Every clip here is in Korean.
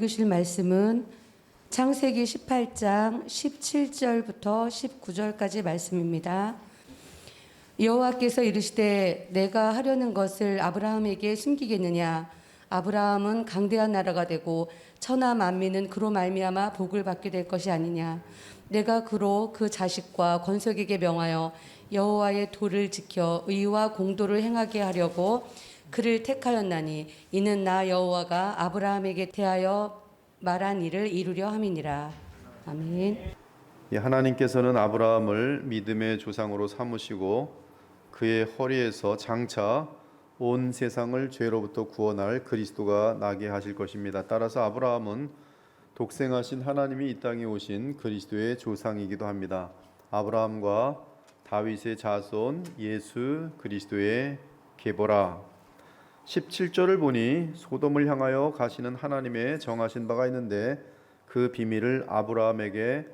읽으실 말씀은 창세기 18장 17절부터 19절까지 말씀입니다. 여호와께서 이르시되 내가 하려는 것을 아브라함에게 숨기겠느냐? 아브라함은 강대한 나라가 되고 천하 만민은 그로 말미암아 복을 받게 될 것이 아니냐? 내가 그로 그 자식과 권속에게 명하여 여호와의 도를 지켜 의와 공도를 행하게 하려고 그를 택하였나니 이는 나 여호와가 아브라함에게 대하여 말한 일을 이루려 함이니라. 아멘. 하나님께서는 아브라함을 믿음의 조상으로 삼으시고 그의 허리에서 장차 온 세상을 죄로부터 구원할 그리스도가 나게 하실 것입니다. 따라서 아브라함은 독생하신 하나님이 이 땅에 오신 그리스도의 조상이기도 합니다. 아브라함과 다윗의 자손 예수 그리스도의 계보라. 17절을 보니 소돔을 향하여 가시는 하나님의 정하신 바가 있는데 그 비밀을 아브라함에게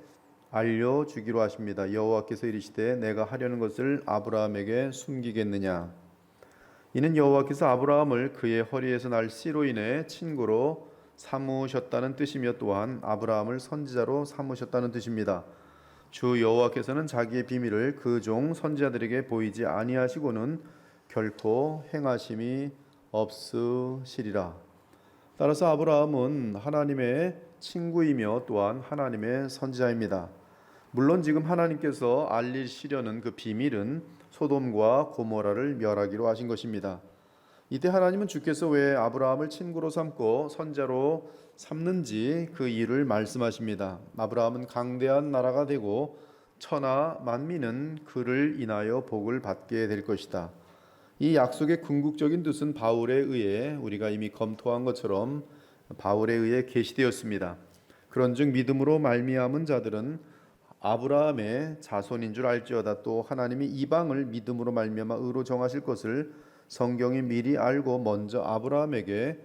알려주기로 하십니다. 여호와께서 이르시되 내가 하려는 것을 아브라함에게 숨기겠느냐? 이는 여호와께서 아브라함을 그의 허리에서 날 씨로 인해 친구로 삼으셨다는 뜻이며 또한 아브라함을 선지자로 삼으셨다는 뜻입니다. 주 여호와께서는 자기의 비밀을 그 종 선지자들에게 보이지 아니하시고는 결코 행하심이 없으시리라. 따라서 아브라함은 하나님의 친구이며 또한 하나님의 선지자입니다. 물론 지금 하나님께서 알리시려는 그 비밀은 소돔과 고모라를 멸하기로 하신 것입니다. 이때 하나님은 주께서 왜 아브라함을 친구로 삼고 선지자로 삼는지 그 이유를 말씀하십니다. 아브라함은 강대한 나라가 되고 천하 만민은 그를 인하여 복을 받게 될 것이다. 이 약속의 궁극적인 뜻은 바울에 의해 우리가 이미 검토한 것처럼 바울에 의해 계시되었습니다. 그런즉 믿음으로 말미암은 자들은 아브라함의 자손인 줄 알지어다. 또 하나님이 이방을 믿음으로 말미암아 의로 정하실 것을 성경이 미리 알고 먼저 아브라함에게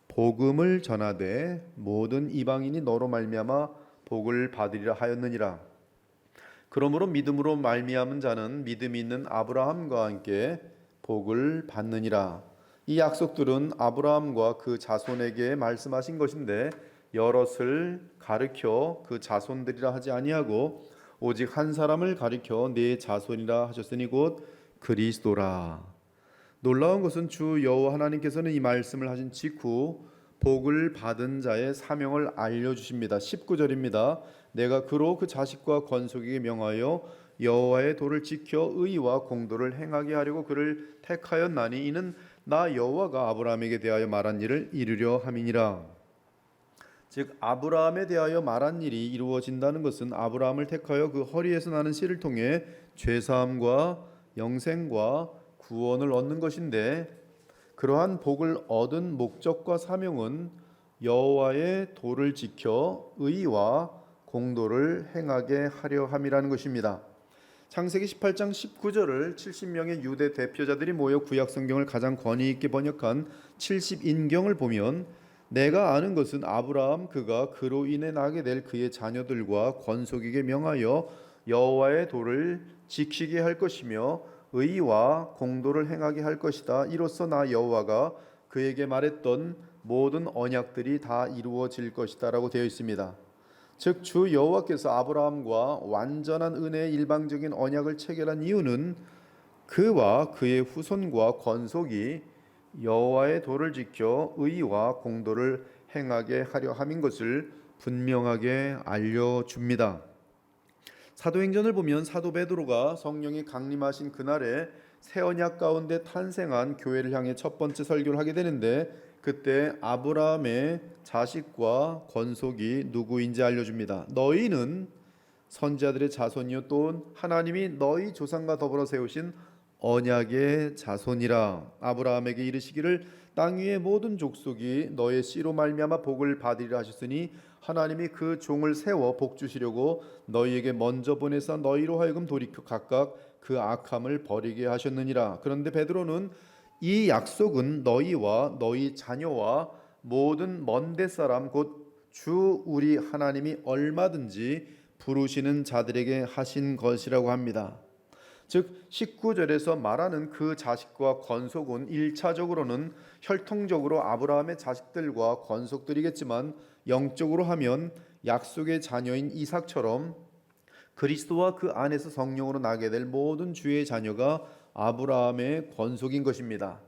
복음을 전하되 모든 이방인이 너로 말미암아 복을 받으리라 하였느니라. 그러므로 믿음으로 말미암은 자는 믿음이 있는 아브라함과 함께 복을 받느니라. 이 약속들은 아브라함과 그 자손에게 말씀하신 것인데 여럿을 가르켜 그 자손들이라 하지 아니하고 오직 한 사람을 가리켜 네 자손이라 하셨으니 곧 그리스도라. 놀라운 것은 주 여호와 하나님께서는 이 말씀을 하신 직후 복을 받은 자의 사명을 알려주십니다. 19절입니다. 내가 그로 그 자식과 권속에게 명하여 여호와의 도를 지켜 의와 공도를 행하게 하려고 그를 택하였나니 이는 나 여호와가 아브라함에게 대하여 말한 일을 이루려 함이니라. 즉 아브라함에 대하여 말한 일이 이루어진다는 것은 아브라함을 택하여 그 허리에서 나는 씨를 통해 죄사함과 영생과 구원을 얻는 것인데 그러한 복을 얻은 목적과 사명은 여호와의 도를 지켜 의와 공도를 행하게 하려 함이라는 것입니다. 창세기 18장 19절을 70명의 유대 대표자들이 모여 구약 성경을 가장 권위 있게 번역한 70인경을 보면 내가 아는 것은 아브라함 그가 그로 인해 나게 될 그의 자녀들과 권속에게 명하여 여호와의 도를 지키게 할 것이며 의와 공도를 행하게 할 것이다. 이로써 나 여호와가 그에게 말했던 모든 언약들이 다 이루어질 것이다 라고 되어 있습니다. 즉 주 여호와께서 아브라함과 완전한 은혜의 일방적인 언약을 체결한 이유는 그와 그의 후손과 권속이 여호와의 도를 지켜 의와 공도를 행하게 하려 함인 것을 분명하게 알려줍니다. 사도행전을 보면 사도 베드로가 성령이 강림하신 그날에 새 언약 가운데 탄생한 교회를 향해 첫 번째 설교를 하게 되는데 그때 아브라함의 자식과 권속이 누구인지 알려줍니다. 너희는 선지자들의 자손이요 또 하나님이 너희 조상과 더불어 세우신 언약의 자손이라. 아브라함에게 이르시기를 땅 위의 모든 족속이 너의 씨로 말미암아 복을 받으리라 하셨으니 하나님이 그 종을 세워 복 주시려고 너희에게 먼저 보내사 너희로 하여금 돌이켜 각각 그 악함을 버리게 하셨느니라. 그런데 베드로는 이 약속은 너희와 너희 자녀와 모든 먼데 사람 곧 주 우리 하나님이 얼마든지 부르시는 자들에게 하신 것이라고 합니다. 즉 19절에서 말하는 그 자식과 권속은 1차적으로는 혈통적으로 아브라함의 자식들과 권속들이겠지만 영적으로 하면 약속의 자녀인 이삭처럼 그리스도와 그 안에서 성령으로 나게 될 모든 주의 자녀가 아브라함의 권속인 것입니다.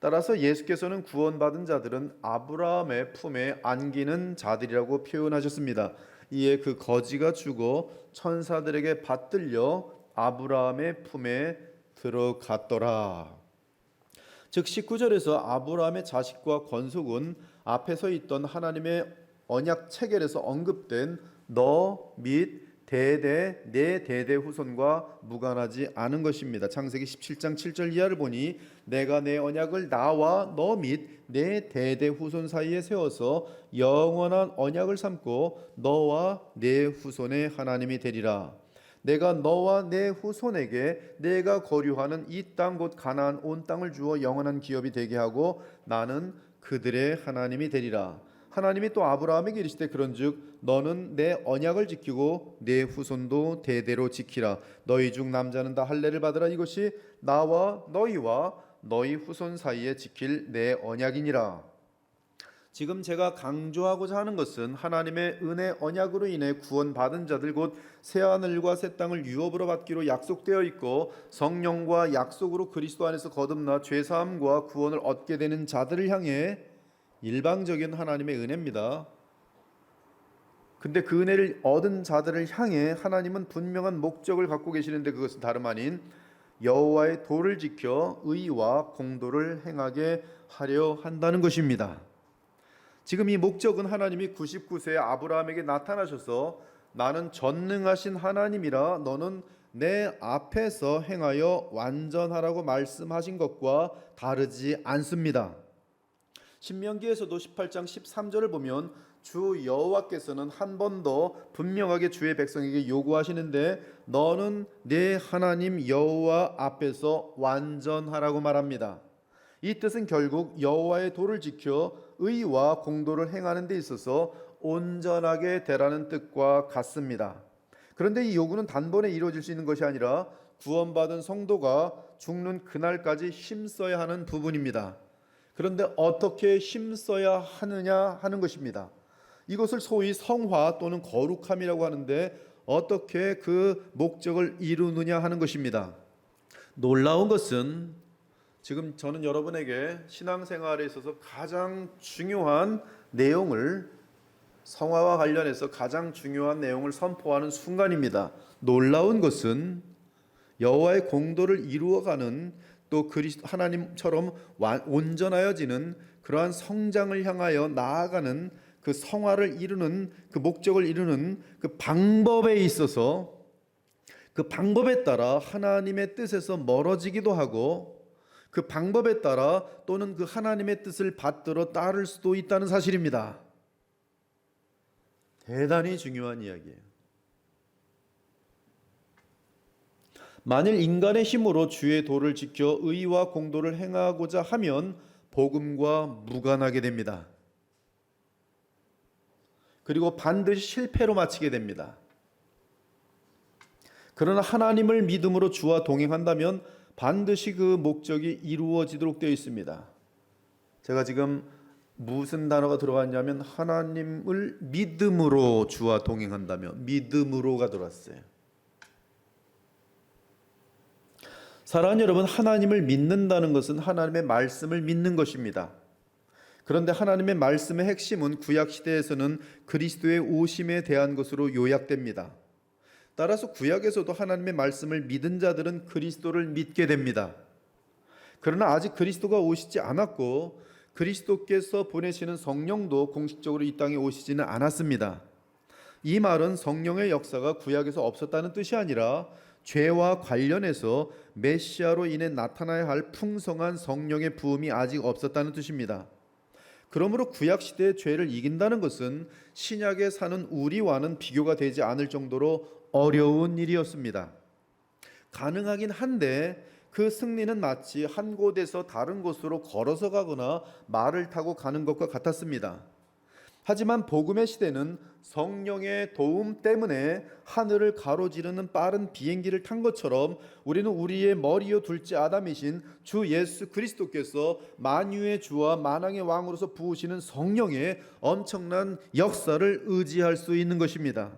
따라서 예수께서는 구원받은 자들은 아브라함의 품에 안기는 자들이라고 표현하셨습니다. 이에 그 거지가 죽어 천사들에게 받들려 아브라함의 품에 들어갔더라. 즉 19절에서 아브라함의 자식과 권속은 앞에 서 있던 하나님의 언약 체결에서 언급된 너 및 대대 내 대대 후손과 무관하지 않은 것입니다. 창세기 17장 7절 이하를 보니 내가 내 언약을 나와 너 및 내 대대 후손 사이에 세워서 영원한 언약을 삼고 너와 내 후손의 하나님이 되리라. 내가 너와 내 후손에게 내가 거류하는 이 땅 곧 가나안 온 땅을 주어 영원한 기업이 되게 하고 나는 그들의 하나님이 되리라. 하나님이 또 아브라함에게 이르시되 그런즉 너는 내 언약을 지키고 내 후손도 대대로 지키라. 너희 중 남자는 다 할례를 받으라. 이것이 나와 너희와 너희 후손 사이에 지킬 내 언약이니라. 지금 제가 강조하고자 하는 것은 하나님의 은혜 언약으로 인해 구원받은 자들 곧 새하늘과 새 땅을 유업으로 받기로 약속되어 있고 성령과 약속으로 그리스도 안에서 거듭나 죄사함과 구원을 얻게 되는 자들을 향해 일방적인 하나님의 은혜입니다. 근데 그 은혜를 얻은 자들을 향해 하나님은 분명한 목적을 갖고 계시는데 그것은 다름 아닌 여호와의 도를 지켜 의와 공도를 행하게 하려 한다는 것입니다. 지금 이 목적은 하나님이 99세의 아브라함에게 나타나셔서 나는 전능하신 하나님이라 너는 내 앞에서 행하여 완전하라고 말씀하신 것과 다르지 않습니다. 신명기에서도 18장 13절을 보면 주 여호와께서는 한 번 더 분명하게 주의 백성에게 요구하시는데 너는 내 하나님 여호와 앞에서 완전하라고 말합니다. 이 뜻은 결국 여호와의 도를 지켜 의와 공도를 행하는 데 있어서 온전하게 되라는 뜻과 같습니다. 그런데 이 요구는 단번에 이루어질 수 있는 것이 아니라 구원받은 성도가 죽는 그날까지 힘써야 하는 부분입니다. 그런데 어떻게 힘써야 하느냐 하는 것입니다. 이것을 소위 성화 또는 거룩함이라고 하는데 어떻게 그 목적을 이루느냐 하는 것입니다. 놀라운 것은 지금 저는 여러분에게 신앙생활에 있어서 가장 중요한 내용을 성화와 관련해서 가장 중요한 내용을 선포하는 순간입니다. 놀라운 것은 여호와의 공도를 이루어가는 또 그리스도 하나님처럼 온전하여지는 그러한 성장을 향하여 나아가는 그 성화를 이루는 그 목적을 이루는 그 방법에 있어서 그 방법에 따라 하나님의 뜻에서 멀어지기도 하고 그 방법에 따라 또는 그 하나님의 뜻을 받들어 따를 수도 있다는 사실입니다. 대단히 중요한 이야기예요. 만일 인간의 힘으로 주의 도를 지켜 의와 공도를 행하고자 하면 복음과 무관하게 됩니다. 그리고 반드시 실패로 마치게 됩니다. 그러나 하나님을 믿음으로 주와 동행한다면 반드시 그 목적이 이루어지도록 되어 있습니다. 제가 지금 무슨 단어가 들어갔냐면 하나님을 믿음으로 주와 동행한다면 믿음으로가 들어왔어요. 사랑하는 여러분, 하나님을 믿는다는 것은 하나님의 말씀을 믿는 것입니다. 그런데 하나님의 말씀의 핵심은 구약시대에서는 그리스도의 오심에 대한 것으로 요약됩니다. 따라서 구약에서도 하나님의 말씀을 믿은 자들은 그리스도를 믿게 됩니다. 그러나 아직 그리스도가 오시지 않았고 그리스도께서 보내시는 성령도 공식적으로 이 땅에 오시지는 않았습니다. 이 말은 성령의 역사가 구약에서 없었다는 뜻이 아니라 죄와 관련해서 메시아로 인해 나타나야 할 풍성한 성령의 부음이 아직 없었다는 뜻입니다. 그러므로 구약시대의 죄를 이긴다는 것은 신약에 사는 우리와는 비교가 되지 않을 정도로 어려운 일이었습니다. 가능하긴 한데 그 승리는 마치 한 곳에서 다른 곳으로 걸어서 가거나 말을 타고 가는 것과 같았습니다. 하지만 복음의 시대는 성령의 도움 때문에 하늘을 가로지르는 빠른 비행기를 탄 것처럼 우리는 우리의 머리요 둘째 아담이신 주 예수 그리스도께서 만유의 주와 만왕의 왕으로서 부으시는 성령의 엄청난 역사를 의지할 수 있는 것입니다.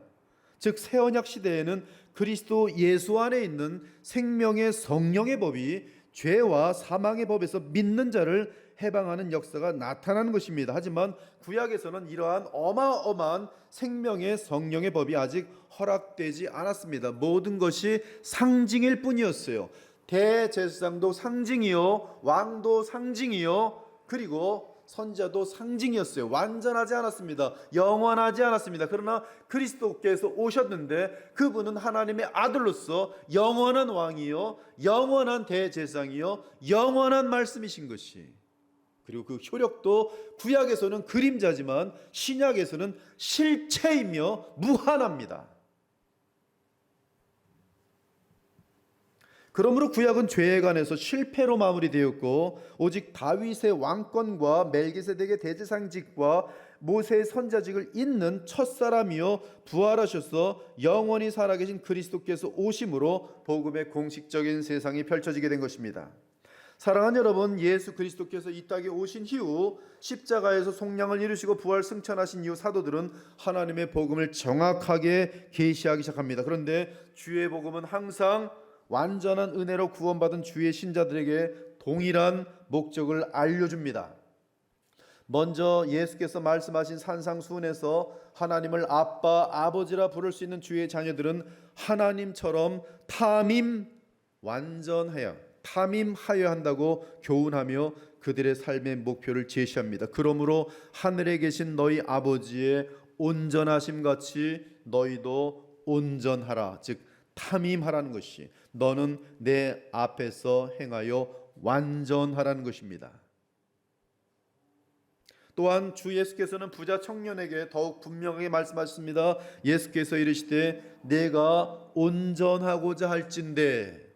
즉 새언약 시대에는 그리스도 예수 안에 있는 생명의 성령의 법이 죄와 사망의 법에서 믿는 자를 해방하는 역사가 나타나는 것입니다. 하지만 구약에서는 이러한 어마어마한 생명의 성령의 법이 아직 허락되지 않았습니다. 모든 것이 상징일 뿐이었어요. 대제사장도 상징이요, 왕도 상징이요, 그리고 선자도 상징이었어요. 완전하지 않았습니다. 영원하지 않았습니다. 그러나 그리스도께서 오셨는데 그분은 하나님의 아들로서 영원한 왕이요, 영원한 대제사장이요, 영원한 말씀이신 것이, 그리고 그 효력도 구약에서는 그림자지만 신약에서는 실체이며 무한합니다. 그러므로 구약은 죄에 관해서 실패로 마무리되었고 오직 다윗의 왕권과 멜기세덱의 대제사장직과 모세의 선자직을 잇는 첫사람이요 부활하셔서 영원히 살아계신 그리스도께서 오심으로 복음의 공식적인 세상이 펼쳐지게 된 것입니다. 사랑하는 여러분, 예수 그리스도께서 이 땅에 오신 이후 십자가에서 속량을 이루시고 부활 승천하신 이후 사도들은 하나님의 복음을 정확하게 계시하기 시작합니다. 그런데 주의 복음은 항상 완전한 은혜로 구원받은 주의 신자들에게 동일한 목적을 알려줍니다. 먼저 예수께서 말씀하신 산상수훈에서 하나님을 아빠, 아버지라 부를 수 있는 주의 자녀들은 하나님처럼 탐임하여야 한다고 교훈하며 그들의 삶의 목표를 제시합니다. 그러므로 하늘에 계신 너희 아버지의 온전하심 같이 너희도 온전하라. 즉 탐임하라는 것이, 너는 내 앞에서 행하여 완전하라는 것입니다. 또한 주 예수께서는 부자 청년에게 더욱 분명하게 말씀하셨습니다. 예수께서 이르시되 내가 온전하고자 할진대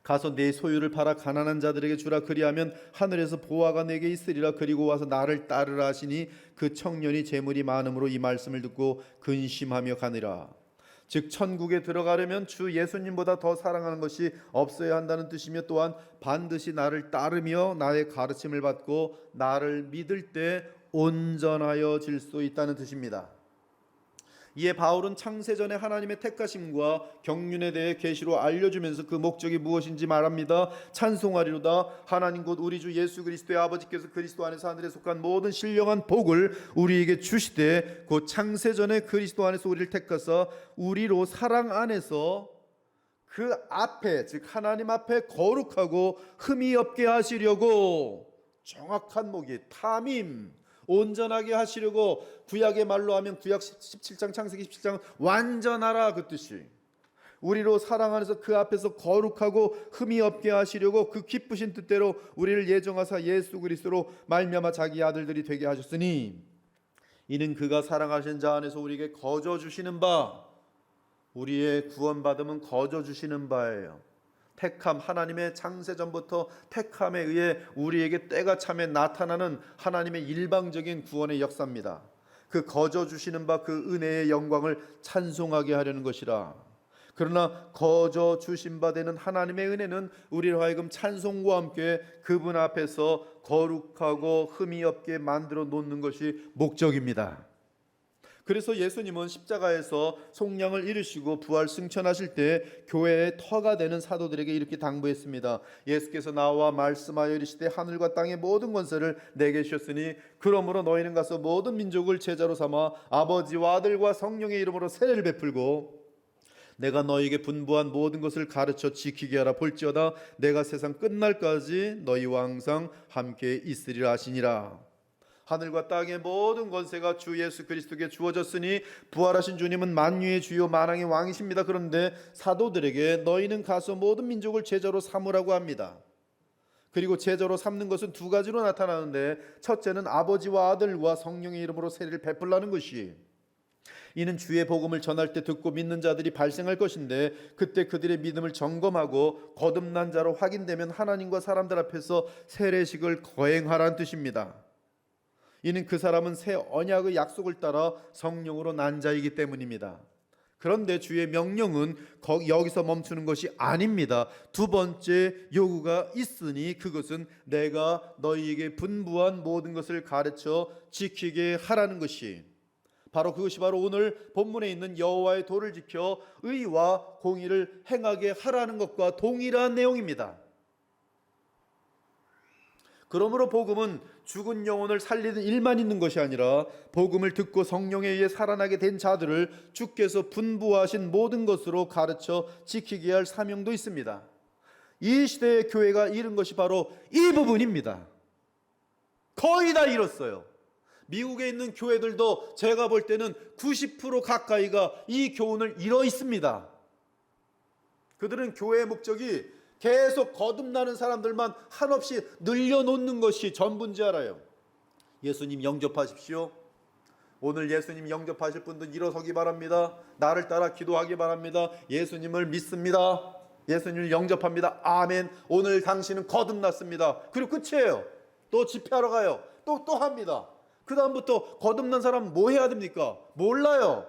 가서 내 소유를 팔아 가난한 자들에게 주라. 그리하면 하늘에서 보화가 내게 있으리라. 그리고 와서 나를 따르라 하시니 그 청년이 재물이 많음으로 이 말씀을 듣고 근심하며 가니라. 즉 천국에 들어가려면 주 예수님보다 더 사랑하는 것이 없어야 한다는 뜻이며, 또한 반드시 나를 따르며 나의 가르침을 받고 나를 믿을 때 온전하여질 수 있다는 뜻입니다. 이에 바울은 창세전에 하나님의 택하심과 경륜에 대해 계시로 알려주면서 그 목적이 무엇인지 말합니다. 찬송하리로다. 하나님 곧 우리 주 예수 그리스도의 아버지께서 그리스도 안에서 하늘에 속한 모든 신령한 복을 우리에게 주시되 곧 창세전에 그리스도 안에서 우리를 택하사 우리로 사랑 안에서 그 앞에, 즉 하나님 앞에 거룩하고 흠이 없게 하시려고, 정확한 목이 탐임, 온전하게 하시려고, 구약의 말로 하면 구약 17장 창세기 17장 완전하라 그 뜻이, 우리로 사랑 안에서 그 앞에서 거룩하고 흠이 없게 하시려고 그 기쁘신 뜻대로 우리를 예정하사 예수 그리스도로 말미암아 자기 아들들이 되게 하셨으니 이는 그가 사랑하신 자 안에서 우리에게 거저 주시는 바, 우리의 구원받음은 거저 주시는 바예요. 택함, 하나님의 창세전부터 택함에 의해 우리에게 때가 참에 나타나는 하나님의 일방적인 구원의 역사입니다. 그 거저 주시는 바 그 은혜의 영광을 찬송하게 하려는 것이라. 그러나 거저 주신 바 되는 하나님의 은혜는 우리로 하여금 찬송과 함께 그분 앞에서 거룩하고 흠이 없게 만들어 놓는 것이 목적입니다. 그래서 예수님은 십자가에서 속량을 이루시고 부활 승천하실 때 교회의 터가 되는 사도들에게 이렇게 당부했습니다. 예수께서 나와 말씀하여 이르시되 하늘과 땅의 모든 권세를 내게 주셨으니 그러므로 너희는 가서 모든 민족을 제자로 삼아 아버지와 아들과 성령의 이름으로 세례를 베풀고 내가 너희에게 분부한 모든 것을 가르쳐 지키게 하라. 볼지어다 내가 세상 끝날까지 너희와 항상 함께 있으리라 하시니라. 하늘과 땅의 모든 권세가 주 예수 그리스도께 주어졌으니 부활하신 주님은 만유의 주요 만왕의 왕이십니다. 그런데 사도들에게 너희는 가서 모든 민족을 제자로 삼으라고 합니다. 그리고 제자로 삼는 것은 두 가지로 나타나는데, 첫째는 아버지와 아들과 성령의 이름으로 세례를 베풀라는 것이, 이는 주의 복음을 전할 때 듣고 믿는 자들이 발생할 것인데 그때 그들의 믿음을 점검하고 거듭난 자로 확인되면 하나님과 사람들 앞에서 세례식을 거행하라는 뜻입니다. 이는 그 사람은 새 언약의 약속을 따라 성령으로 난 자이기 때문입니다. 그런데 주의 명령은 여기서 멈추는 것이 아닙니다. 두 번째 요구가 있으니 그것은 내가 너희에게 분부한 모든 것을 가르쳐 지키게 하라는 것이, 그것이 바로 오늘 본문에 있는 여호와의 도를 지켜 의와 공의를 행하게 하라는 것과 동일한 내용입니다. 그러므로 복음은 죽은 영혼을 살리는 일만 있는 것이 아니라 복음을 듣고 성령에 의해 살아나게 된 자들을 주께서 분부하신 모든 것으로 가르쳐 지키게 할 사명도 있습니다. 이 시대의 교회가 이룬 것이 바로 이 부분입니다. 거의 다 이뤘어요. 미국에 있는 교회들도 제가 볼 때는 90% 가까이가 이 교훈을 이뤄 있습니다. 그들은 교회의 목적이 계속 거듭나는 사람들만 한없이 늘려놓는 것이 전부인 줄 알아요. 예수님 영접하십시오. 오늘 예수님 영접하실 분들 일어서기 바랍니다. 나를 따라 기도하기 바랍니다. 예수님을 믿습니다. 예수님을 영접합니다. 아멘. 오늘 당신은 거듭났습니다. 그리고 끝이에요. 또 집회하러 가요. 또 합니다. 그 다음부터 거듭난 사람 뭐 해야 됩니까? 몰라요.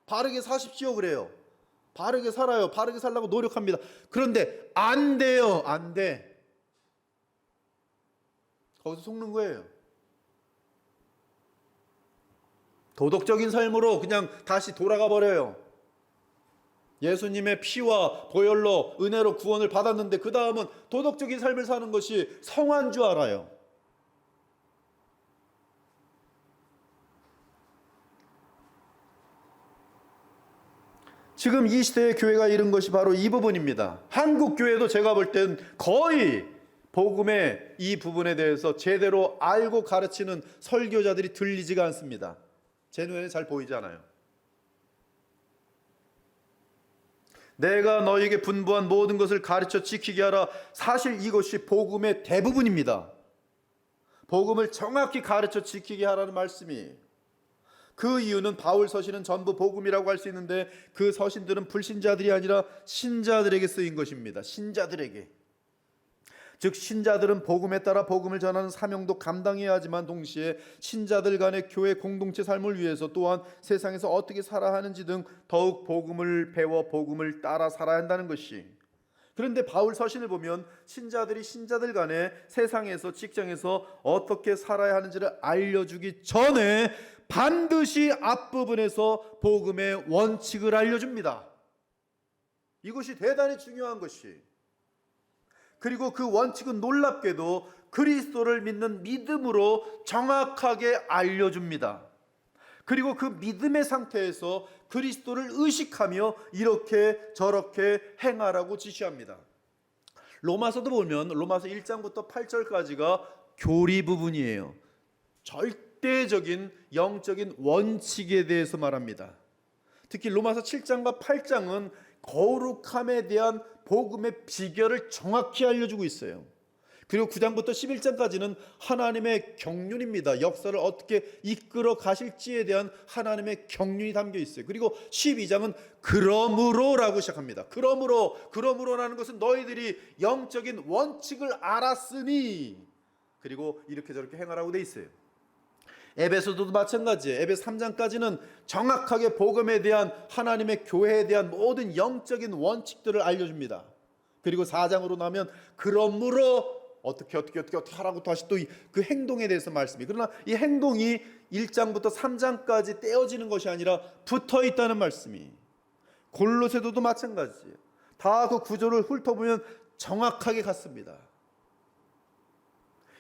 바르게 사십시오 그래요. 바르게 살아요. 바르게 살려고 노력합니다. 그런데 안 돼요. 안 돼. 거기서 속는 거예요. 도덕적인 삶으로 그냥 다시 돌아가 버려요. 예수님의 피와 보혈로 은혜로 구원을 받았는데 그 다음은 도덕적인 삶을 사는 것이 성화인 줄 알아요. 지금 이 시대의 교회가 이룬 것이 바로 이 부분입니다. 한국 교회도 제가 볼 땐 거의 복음의 이 부분에 대해서 제대로 알고 가르치는 설교자들이 들리지가 않습니다. 제 눈에는 잘 보이지 않아요. 내가 너희에게 분부한 모든 것을 가르쳐 지키게 하라. 사실 이것이 복음의 대부분입니다. 복음을 정확히 가르쳐 지키게 하라는 말씀이, 그 이유는 바울 서신은 전부 복음이라고 할 수 있는데 그 서신들은 불신자들이 아니라 신자들에게 쓰인 것입니다. 신자들에게. 즉 신자들은 복음에 따라 복음을 전하는 사명도 감당해야 하지만 동시에 신자들 간의 교회 공동체 삶을 위해서 또한 세상에서 어떻게 살아야 하는지 등 더욱 복음을 배워 복음을 따라 살아야 한다는 것이. 그런데 바울 서신을 보면 신자들이 신자들 간에 세상에서 직장에서 어떻게 살아야 하는지를 알려주기 전에 반드시 앞부분에서 복음의 원칙을 알려줍니다. 이것이 대단히 중요한 것이. 그리고 그 원칙은 놀랍게도 그리스도를 믿는 믿음으로 정확하게 알려줍니다. 그리고 그 믿음의 상태에서 그리스도를 의식하며 이렇게 저렇게 행하라고 지시합니다. 로마서도 보면 로마서 1장부터 8절까지가 교리 부분이에요. 절대적인 영적인 원칙에 대해서 말합니다. 특히 로마서 7장과 8장은 거룩함에 대한 복음의 비결을 정확히 알려주고 있어요. 그리고 9장부터 11장까지는 하나님의 경륜입니다. 역사를 어떻게 이끌어 가실지에 대한 하나님의 경륜이 담겨 있어요. 그리고 12장은 그러므로라고 시작합니다. 그러므로라는 것은 너희들이 영적인 원칙을 알았으니, 그리고 이렇게 저렇게 행하라고 돼 있어요. 에베소도 마찬가지예요. 에베소 3장까지는 정확하게 복음에 대한 하나님의 교회에 대한 모든 영적인 원칙들을 알려줍니다. 그리고 4장으로 나면 그러므로 어떻게 하라고 다시 또 그 행동에 대해서 말씀이. 그러나 이 행동이 1장부터 3장까지 떼어지는 것이 아니라 붙어 있다는 말씀이. 골로새도도 마찬가지예요. 다 그 구조를 훑어보면 정확하게 같습니다.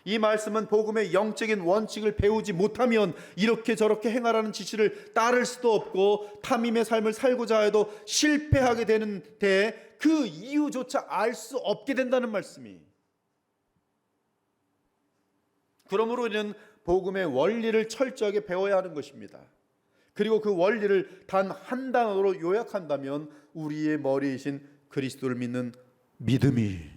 이 말씀은 복음의 영적인 원칙을 배우지 못하면 이렇게 저렇게 행하라는 지시를 따를 수도 없고 탐임의 삶을 살고자 해도 실패하게 되는데 그 이유조차 알 수 없게 된다는 말씀이. 그러므로 우리는 복음의 원리를 철저하게 배워야 하는 것입니다. 그리고 그 원리를 단 한 단어로 요약한다면 우리의 머리이신 그리스도를 믿는 믿음이.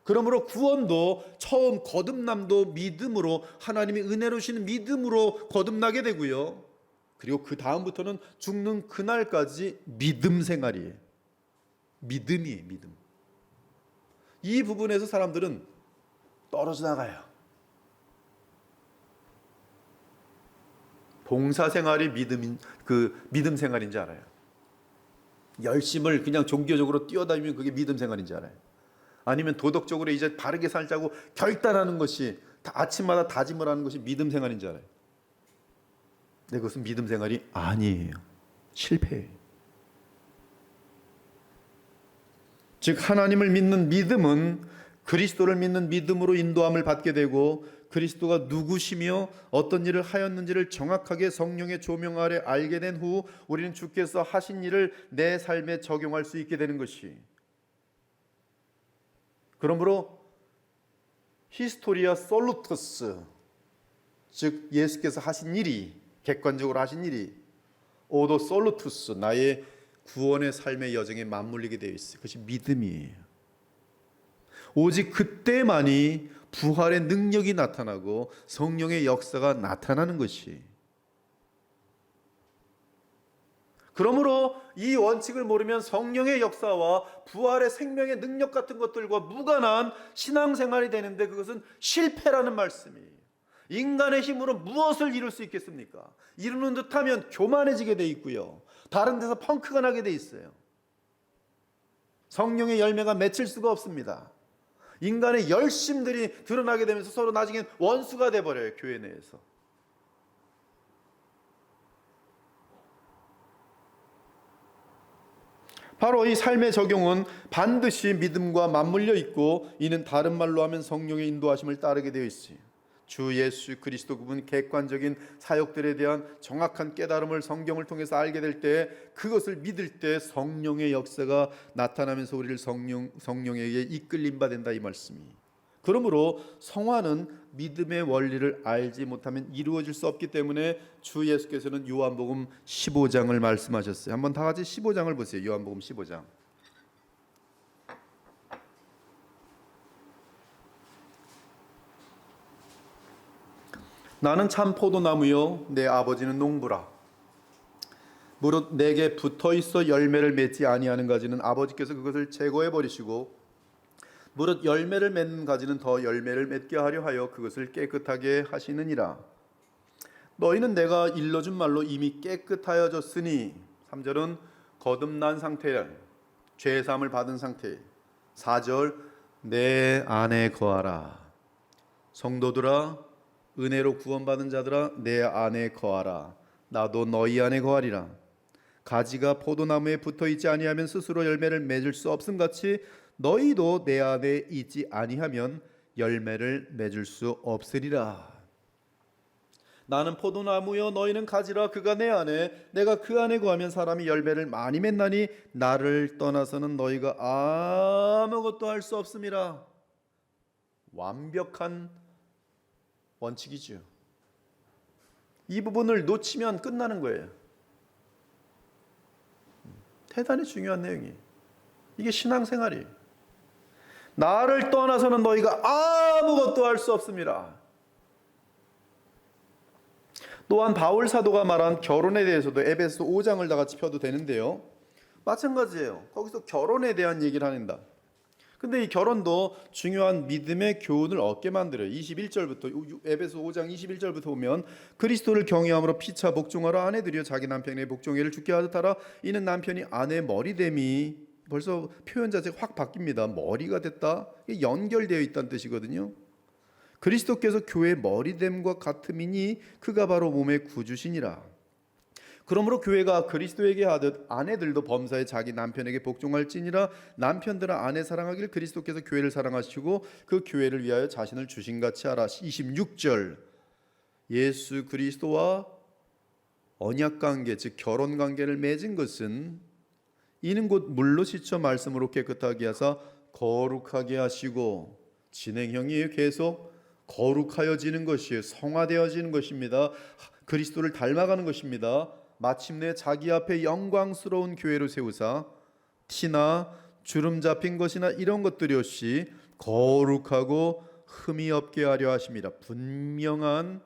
그러므로 구원도 처음 거듭남도 믿음으로, 하나님이 은혜로 주시는 믿음으로 거듭나게 되고요. 그리고 그 다음부터는 죽는 그날까지 믿음 생활이에요. 믿음이에요. 믿음. 이 부분에서 사람들은 떨어져 나가요. 봉사 생활이 믿음 생활인지 알아요. 열심을 그냥 종교적으로 뛰어다니면 그게 믿음 생활인지 알아요. 아니면 도덕적으로 이제 바르게 살자고 결단하는 것이, 아침마다 다짐을 하는 것이 믿음 생활인지 알아요. 근데 그것은 믿음 생활이 아니에요. 실패예요. 즉 하나님을 믿는 믿음은 그리스도를 믿는 믿음으로 인도함을 받게 되고, 그리스도가 누구시며 어떤 일을 하였는지를 정확하게 성령의 조명 아래 알게 된 후 우리는 주께서 하신 일을 내 삶에 적용할 수 있게 되는 것이, 그러므로 히스토리아 솔루투스, 즉 예수께서 하신 일이, 객관적으로 하신 일이 오도 솔루투스, 나의 구원의 삶의 여정에 맞물리게 되어 있어요. 그것이 믿음이에요. 오직 그때만이 부활의 능력이 나타나고 성령의 역사가 나타나는 것이. 그러므로 이 원칙을 모르면 성령의 역사와 부활의 생명의 능력 같은 것들과 무관한 신앙생활이 되는데, 그것은 실패라는 말씀이에요. 인간의 힘으로 무엇을 이룰 수 있겠습니까? 이루는 듯하면 교만해지게 돼 있고요, 다른 데서 펑크가 나게 돼 있어요. 성령의 열매가 맺힐 수가 없습니다. 인간의 열심들이 드러나게 되면서 서로 나중엔 원수가 돼버려요, 교회 내에서. 바로 이 삶의 적용은 반드시 믿음과 맞물려 있고, 이는 다른 말로 하면 성령의 인도하심을 따르게 되어 있어요. 주 예수 그리스도 그분 객관적인 사역들에 대한 정확한 깨달음을 성경을 통해서 알게 될 때, 그것을 믿을 때 성령의 역사가 나타나면서 우리를 성령에게 이끌림 받는다, 이 말씀이. 그러므로 성화는 믿음의 원리를 알지 못하면 이루어질 수 없기 때문에 주 예수께서는 요한복음 15장을 말씀하셨어요. 한번 다 같이 15장을 보세요. 요한복음 15장. 나는 참 포도나무요 내 아버지는 농부라. 무릇 내게 붙어있어 열매를 맺지 아니하는 가지는 아버지께서 그것을 제거해 버리시고, 무릇 열매를 맺는 가지는 더 열매를 맺게 하려 하여 그것을 깨끗하게 하시느니라. 너희는 내가 일러준 말로 이미 깨끗하여졌으니. 3절은 거듭난 상태, 죄사함을 받은 상태. 4절 내 안에 거하라. 성도들아, 은혜로 구원받은 자들아, 내 안에 거하라. 나도 너희 안에 거하리라. 가지가 포도나무에 붙어있지 아니하면 스스로 열매를 맺을 수 없음같이 너희도 내 안에 있지 아니하면 열매를 맺을 수 없으리라. 나는 포도나무여 너희는 가지라. 그가 내 안에, 내가 그 안에 거하면 사람이 열매를 많이 맺나니 나를 떠나서는 너희가 아무것도 할 수 없음이라. 완벽한 원칙이죠. 이 부분을 놓치면 끝나는 거예요. 대단히 중요한 내용이에요. 이게 신앙생활이에요. 나를 떠나서는 너희가 아무것도 할 수 없습니다. 또한 바울 사도가 말한 결혼에 대해서도 에베소 5장을 다 같이 펴도 되는데요, 마찬가지예요. 거기서 결혼에 대한 얘기를 합니다. 근데 이 결혼도 중요한 믿음의 교훈을 얻게 만들어요. 21절부터, 에베소 5장 21절부터 보면, 그리스도를 경외함으로 피차 복종하라. 아내들이여 자기 남편의 복종회를 주게 하듯 하라. 이는 남편이 아내의 머리됨이, 벌써 표현 자체가 확 바뀝니다. 머리가 됐다, 이게 연결되어 있다는 뜻이거든요. 그리스도께서 교회의 머리됨과 같음이니 그가 바로 몸의 구주시니라. 그러므로 교회가 그리스도에게 하듯 아내들도 범사에 자기 남편에게 복종할지니라. 남편들아 아내 사랑하길 그리스도께서 교회를 사랑하시고 그 교회를 위하여 자신을 주신같이 하라. 26절 예수 그리스도와 언약관계, 즉 결혼관계를 맺은 것은 이는 곧 물로 씻어 말씀으로 깨끗하게 하사 거룩하게 하시고, 진행형이에요. 계속 거룩하여지는 것이에요. 성화되어지는 것입니다. 그리스도를 닮아가는 것입니다. 마침내 자기 앞에 영광스러운 교회로 세우사 티나 주름 잡힌 것이나 이런 것들이 없이 거룩하고 흠이 없게 하려 하십니다. 분명한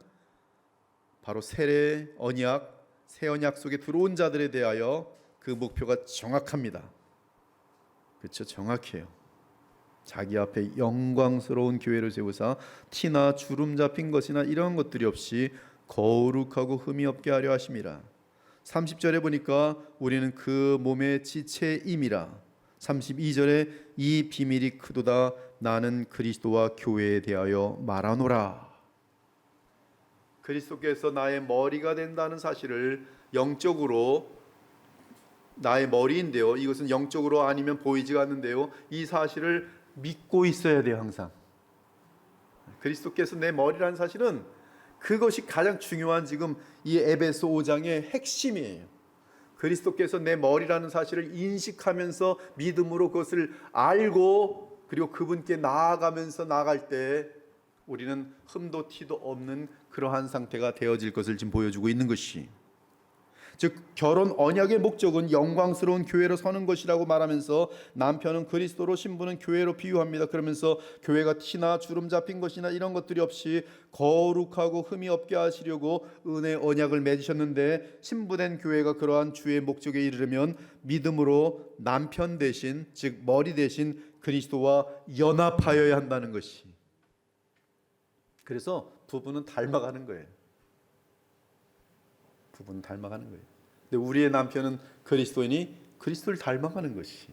바로 세례 언약, 새 언약 속에 들어온 자들에 대하여 그 목표가 정확합니다. 그렇죠? 정확해요. 자기 앞에 영광스러운 교회를 세우사 티나 주름 잡힌 것이나 이런 것들이 없이 거룩하고 흠이 없게 하려 하심이라. 30절에 보니까 우리는 그 몸의 지체임이라. 32절에 이 비밀이 크도다 나는 그리스도와 교회에 대하여 말하노라. 그리스도께서 나의 머리가 된다는 사실을 영적으로 나의 머리인데요, 이것은 영적으로 아니면 보이지가 않는데요, 이 사실을 믿고 있어야 돼요. 항상 그리스도께서 내 머리라는 사실은 그것이 가장 중요한 지금 이 에베소 5장의 핵심이에요. 그리스도께서 내 머리라는 사실을 인식하면서 믿음으로 그것을 알고 그리고 그분께 나아가면서 나아갈 때 우리는 흠도 티도 없는 그러한 상태가 되어질 것을 지금 보여주고 있는 것이, 즉 결혼 언약의 목적은 영광스러운 교회로 서는 것이라고 말하면서 남편은 그리스도로 신부는 교회로 비유합니다. 그러면서 교회가 티나 주름 잡힌 것이나 이런 것들이 없이 거룩하고 흠이 없게 하시려고 은혜 언약을 맺으셨는데, 신부된 교회가 그러한 주의 목적에 이르려면 믿음으로 남편 대신, 즉 머리 대신 그리스도와 연합하여야 한다는 것이, 그래서 부부는 닮아가는 거예요. 부부는 닮아가는 거예요. 근데 우리의 남편은 그리스도인이 그리스도를 닮아가는 것이,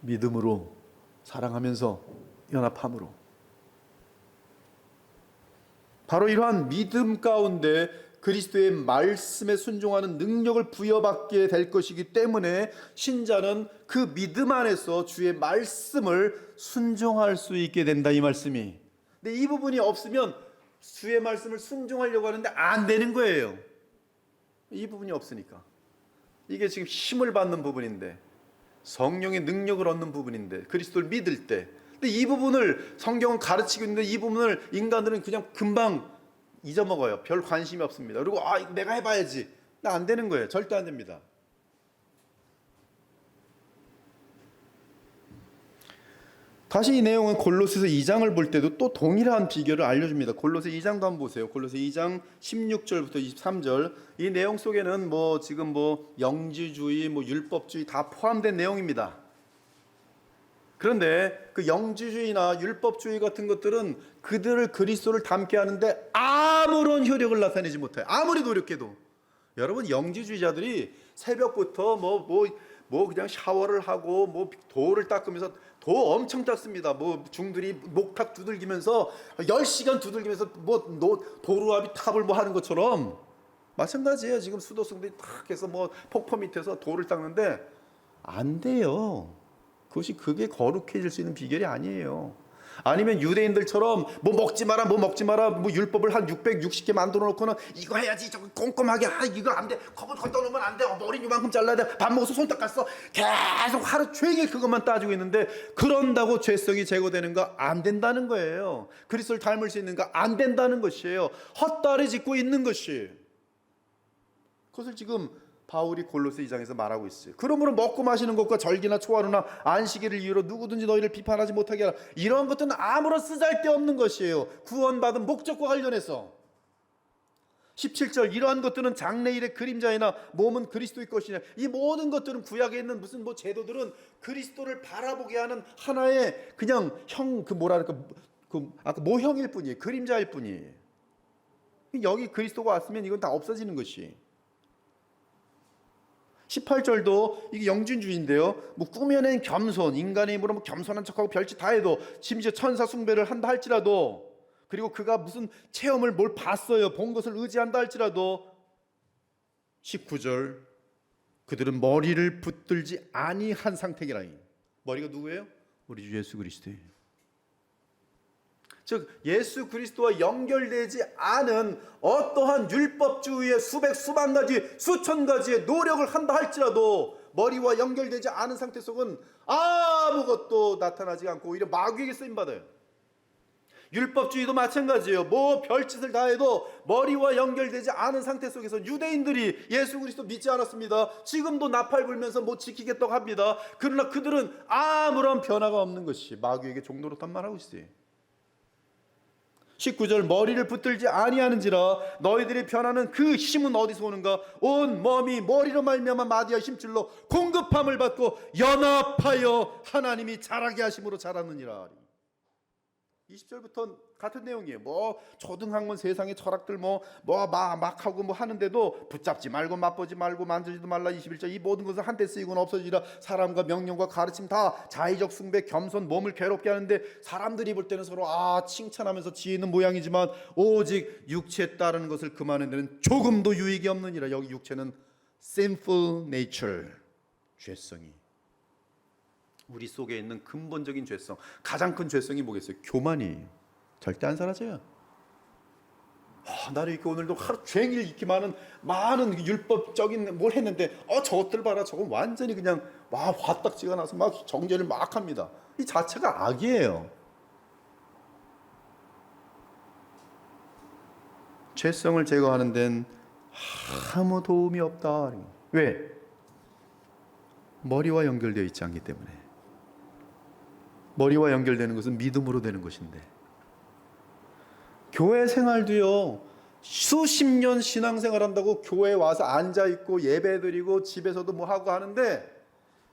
믿음으로 사랑하면서 연합함으로. 바로 이러한 믿음 가운데 그리스도의 말씀에 순종하는 능력을 부여받게 될 것이기 때문에 신자는 그 믿음 안에서 주의 말씀을 순종할 수 있게 된다, 이 말씀이. 근데 이 부분이 없으면 주의 말씀을 순종하려고 하는데 안 되는 거예요. 이 부분이 없으니까. 이게 지금 힘을 받는 부분인데, 성령의 능력을 얻는 부분인데, 그리스도를 믿을 때. 근데 이 부분을 성경은 가르치고 있는데 이 부분을 인간들은 그냥 금방 잊어먹어요. 별 관심이 없습니다. 그리고 이거 내가 해봐야지. 나 안 되는 거예요. 절대 안 됩니다. 다시 이 내용은 골로새서 2장을 볼 때도 또 동일한 비결을 알려줍니다. 골로새 2장도 한번 보세요. 골로새 2장 16절부터 23절. 이 내용 속에는 지금 영지주의, 율법주의 다 포함된 내용입니다. 그런데 그 영지주의나 율법주의 같은 것들은 그들을 그리스도를 닮게 하는데 아무런 효력을 나타내지 못해요. 아무리 노력해도. 여러분, 영지주의자들이 새벽부터 그냥 샤워를 하고 돌을 닦으면서, 도 엄청 닦습니다. 중들이 목탁 두들기면서 10시간 두들기면서 도루아비 탑을 하는 것처럼 마찬가지예요. 지금 수도승들이 탁 해서 폭포 밑에서 돌을 닦는데 안 돼요. 그게 거룩해질 수 있는 비결이 아니에요. 아니면 유대인들처럼 먹지 마라 율법을 한 660개 만들어 놓고는 이거 해야지, 저거 꼼꼼하게, 이거 안 돼, 컵을 걷다 놓으면 안 돼, 머리 요만큼 잘라야 돼, 밥 먹어서 손 닦았어, 계속 하루 종일 그것만 따지고 있는데, 그런다고 죄성이 제거되는가? 안 된다는 거예요. 그리스도를 닮을 수 있는가? 안 된다는 것이에요. 헛다리 짚고 있는 것이. 그것을 지금 바울이 골로새 2장에서 말하고 있어요. 그러므로 먹고 마시는 것과 절기나 초하루나 안식일을 이유로 누구든지 너희를 비판하지 못하게 하라. 이런 것들은 아무런 쓰잘데없는 것이에요. 구원받은 목적과 관련해서. 17절, 이러한 것들은 장래일의 그림자이나 몸은 그리스도의 것이냐. 이 모든 것들은 구약에 있는 무슨 제도들은 그리스도를 바라보게 하는 하나의 그냥 아까 모형일 뿐이에요. 그림자일 뿐이에요. 여기 그리스도가 왔으면 이건 다 없어지는 것이. 18절도 이게 영진주의인데요. 꾸며낸 겸손, 인간의 힘으로 겸손한 척하고 별짓 다 해도, 심지어 천사 숭배를 한다 할지라도, 그리고 그가 무슨 체험을 뭘 봤어요, 본 것을 의지한다 할지라도, 19절, 그들은 머리를 붙들지 아니한 상태이라. 머리가 누구예요? 우리 주 예수 그리스도예요. 즉 예수 그리스도와 연결되지 않은 어떠한 율법주의의 수만 가지, 수천 가지의 노력을 한다 할지라도 머리와 연결되지 않은 상태 속은 아무것도 나타나지 않고 오히려 마귀에게 쓰임받아요. 율법주의도 마찬가지예요. 별짓을 다 해도 머리와 연결되지 않은 상태 속에서 유대인들이 예수 그리스도 믿지 않았습니다. 지금도 나팔 불면서 지키겠다고 합니다. 그러나 그들은 아무런 변화가 없는 것이 마귀에게 종노릇한 말하고 있어요. 19절, 머리를 붙들지 아니하는지라 너희들이 변하는 그 힘은 어디서 오는가? 온 몸이 머리로 말미암아 마디와 힘줄로 공급함을 받고 연합하여 하나님이 자라게 하심으로 자라느니라. 20절부터 같은 내용이에요. 뭐 초등학문 세상의 철학들 막 하고 뭐 하는데도 붙잡지 말고 맛보지 말고 만지지도 말라. 21절 이 모든 것은 한때 쓰이고는 없어지라. 사람과 명령과 가르침 다 자의적 숭배 겸손 몸을 괴롭게 하는데 사람들이 볼 때는 서로 칭찬하면서 지혜 있는 모양이지만 오직 육체에 따르는 것을 금하는 데는 조금도 유익이 없느니라. 여기 육체는 sinful nature, 죄성이 우리 속에 있는 근본적인 죄성, 가장 큰 죄성이 뭐겠어요? 교만이에요. 절대 안 사라져요. 나를 이렇게 오늘도 하루 종일 이렇게 많은 율법적인 뭘 했는데 저것들 봐라, 저건 완전히 그냥 화딱지가 나서 막 정죄를 막 합니다. 이 자체가 악이에요. 죄성을 제거하는 데는 아무 도움이 없다. 왜? 머리와 연결되어 있지 않기 때문에. 머리와 연결되는 것은 믿음으로 되는 것인데, 교회 생활도요, 수십 년 신앙생활 한다고 교회에 와서 앉아있고 예배드리고 집에서도 뭐 하고 하는데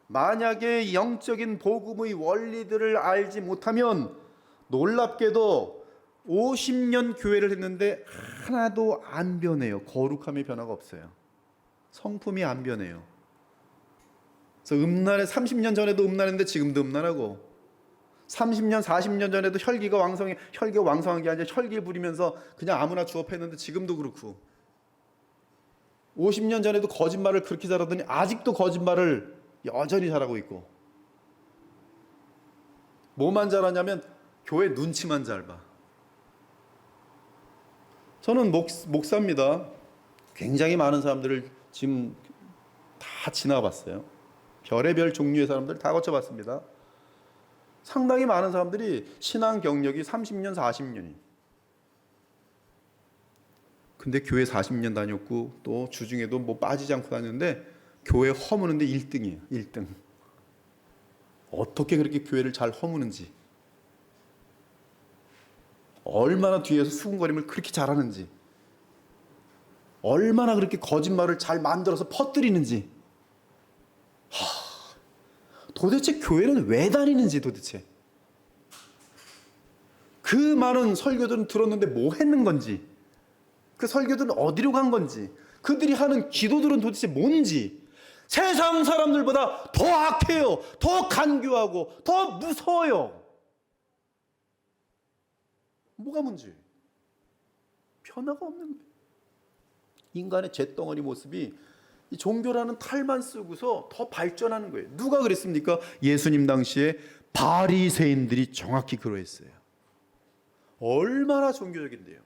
만약에 영적인 복음의 원리들을 알지 못하면 놀랍게도 50년 교회를 했는데 하나도 안 변해요. 거룩함의 변화가 없어요. 성품이 안 변해요. 그래서 음란에 30년 전에도 음란했는데 지금도 음란하고, 30년, 40년 전에도 혈기가 왕성한 게 아니라 혈기 부리면서 그냥 아무나 주업했는데 지금도 그렇고, 50년 전에도 거짓말을 그렇게 잘하더니 아직도 거짓말을 여전히 잘하고 있고, 뭐만 잘하냐면 교회 눈치만 잘 봐. 저는 목사입니다. 굉장히 많은 사람들을 지금 다 지나봤어요. 별의별 종류의 사람들 다 거쳐봤습니다. 상당히 많은 사람들이 신앙 경력이 30년, 40년이. 근데 교회 40년 다녔고 또 주중에도 뭐 빠지지 않고 다녔는데 교회 허무는데 1등이에요. 1등. 어떻게 그렇게 교회를 잘 허무는지, 얼마나 뒤에서 수군거림을 그렇게 잘하는지, 얼마나 그렇게 거짓말을 잘 만들어서 퍼뜨리는지, 도대체 교회는 왜 다니는지, 도대체 그 많은 설교들은 들었는데 뭐 했는 건지, 그 설교들은 어디로 간 건지, 그들이 하는 기도들은 도대체 뭔지, 세상 사람들보다 더 악해요, 더 간교하고 더 무서워요. 뭐가 문제? 변화가 없는 거예요. 인간의 잿덩어리 모습이 이 종교라는 탈만 쓰고서 더 발전하는 거예요. 누가 그랬습니까? 예수님 당시에 바리새인들이 정확히 그러했어요. 얼마나 종교적인데요.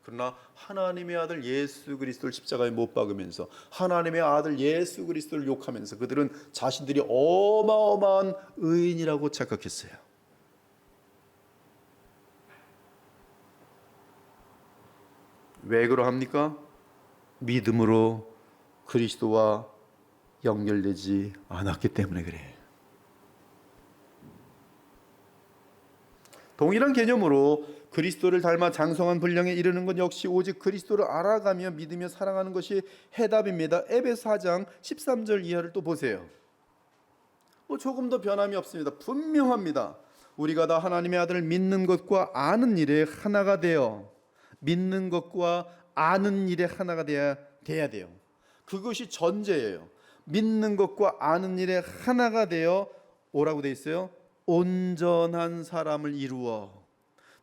그러나 하나님의 아들 예수 그리스도를 십자가에 못 박으면서, 하나님의 아들 예수 그리스도를 욕하면서 그들은 자신들이 어마어마한 의인이라고 착각했어요. 왜 그러합니까? 믿음으로 그리스도와 연결되지 않았기 때문에 그래요. 동일한 개념으로 그리스도를 닮아 장성한 분량에 이르는 것 역시 오직 그리스도를 알아가며 믿으며 사랑하는 것이 해답입니다. 에베소 4장 13절 이하를 또 보세요. 조금 더 변함이 없습니다. 분명합니다. 우리가 다 하나님의 아들을 믿는 것과 아는 일에 하나가 되어, 믿는 것과 아는 일에 하나가 돼야 돼요. 그것이 전제예요. 믿는 것과 아는 일에 하나가 되어 오라고 돼 있어요. 온전한 사람을 이루어.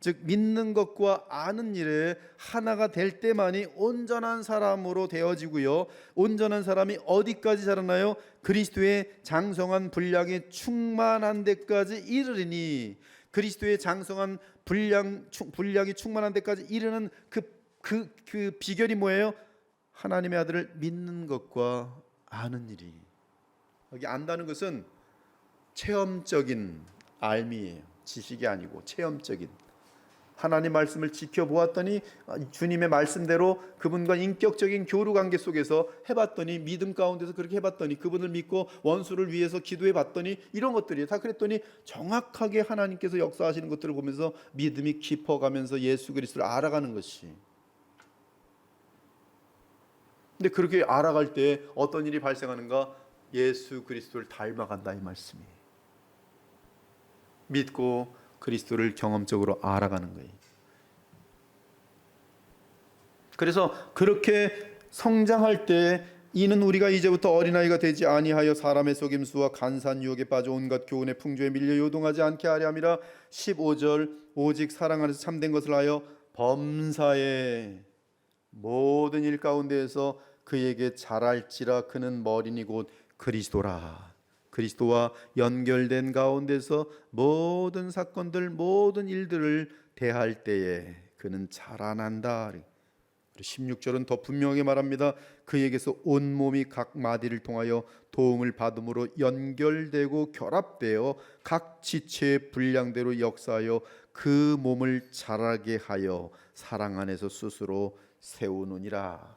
즉 믿는 것과 아는 일에 하나가 될 때만이 온전한 사람으로 되어지고요. 온전한 사람이 어디까지 자라나요? 그리스도의 장성한 분량에 충만한 데까지 이르리니, 그리스도의 장성한 분량이 충만한 데까지 이르는 그 비결이 뭐예요? 하나님의 아들을 믿는 것과 아는 일이. 여기 안다는 것은 체험적인 알미예요. 지식이 아니고 체험적인. 하나님 말씀을 지켜보았더니, 주님의 말씀대로 그분과 인격적인 교류 관계 속에서 해봤더니, 믿음 가운데서 그렇게 해봤더니, 그분을 믿고 원수를 위해서 기도해봤더니, 이런 것들이 다 그랬더니 정확하게 하나님께서 역사하시는 것들을 보면서 믿음이 깊어가면서 예수 그리스도를 알아가는 것이. 근데 그렇게 알아갈 때 어떤 일이 발생하는가? 예수 그리스도를 닮아간다, 이 말씀이. 믿고 그리스도를 경험적으로 알아가는 거예요. 그래서 그렇게 성장할 때 이는 우리가 이제부터 어린아이가 되지 아니하여 사람의 속임수와 간사한 유혹에 빠져 온갖 교훈의 풍조에 밀려 요동하지 않게 하려 함이라. 15절 오직 사랑 안에서 참된 것을 하여 범사의 모든 일 가운데에서 그에게 잘할지라. 그는 머리니 곧 그리스도라. 그리스도와 연결된 가운데서 모든 사건들 모든 일들을 대할 때에 그는 자라난다. 16절은 더 분명하게 말합니다. 그에게서 온몸이 각 마디를 통하여 도움을 받음으로 연결되고 결합되어 각 지체의 분량대로 역사하여 그 몸을 자라게 하여 사랑 안에서 스스로 세우느니라.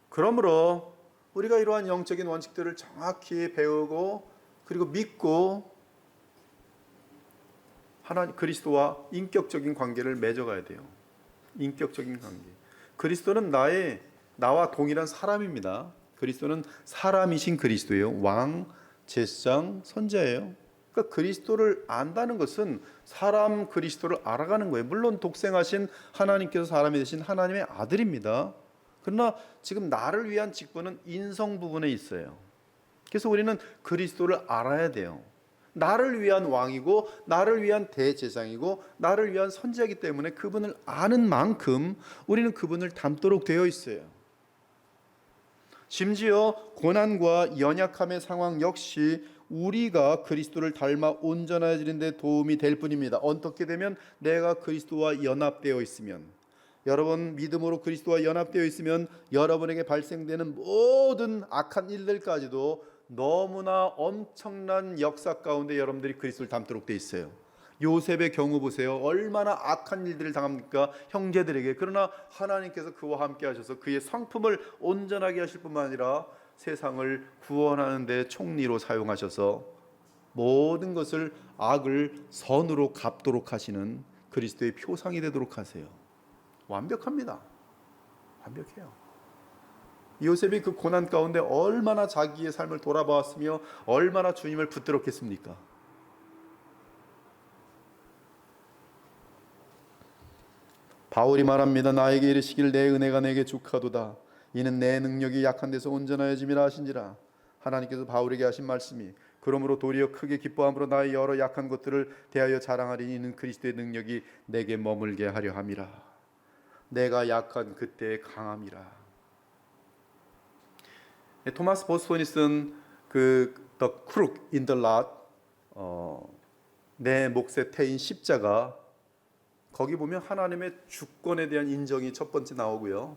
그러므로 우리가 이러한 영적인 원칙들을 정확히 배우고 그리고 믿고 하나님 그리스도와 인격적인 관계를 맺어가야 돼요. 인격적인 관계. 그리스도는 나와 동일한 사람입니다. 그리스도는 사람이신 그리스도예요. 왕, 제사장, 선자예요. 그러니까 그리스도를 안다는 것은 사람 그리스도를 알아가는 거예요. 물론 독생하신 하나님께서 사람이 되신 하나님의 아들입니다. 그러나 지금 나를 위한 직분은 인성 부분에 있어요. 그래서 우리는 그리스도를 알아야 돼요. 나를 위한 왕이고 나를 위한 대제사장이고 나를 위한 선지자이기 때문에 그분을 아는 만큼 우리는 그분을 닮도록 되어 있어요. 심지어 고난과 연약함의 상황 역시 우리가 그리스도를 닮아 온전해지는 데 도움이 될 뿐입니다. 어떻게 되면 내가 그리스도와 연합되어 있으면, 여러분 믿음으로 그리스도와 연합되어 있으면 여러분에게 발생되는 모든 악한 일들까지도 너무나 엄청난 역사 가운데 여러분들이 그리스도를 닮도록 돼 있어요. 요셉의 경우 보세요. 얼마나 악한 일들을 당합니까? 형제들에게. 그러나 하나님께서 그와 함께 하셔서 그의 성품을 온전하게 하실 뿐만 아니라 세상을 구원하는 데 총리로 사용하셔서 모든 것을 악을 선으로 갚도록 하시는 그리스도의 표상이 되도록 하세요. 완벽합니다. 완벽해요. 요셉이 그 고난 가운데 얼마나 자기의 삶을 돌아보았으며 얼마나 주님을 붙들었겠습니까? 바울이 말합니다. 나에게 이르시기를 내 은혜가 내게 족하도다. 이는 내 능력이 약한 데서 온전하여짐이라 하신지라. 하나님께서 바울에게 하신 말씀이 그러므로 도리어 크게 기뻐함으로 나의 여러 약한 것들을 대하여 자랑하리니 이는 그리스도의 능력이 내게 머물게 하려 함이라. 내가 약한 그때의 강함이라. 토마스 보스턴이 쓴 그 The Crook in the Lot, 내 몫에 태인 십자가, 거기 보면 하나님의 주권에 대한 인정이 첫 번째 나오고요.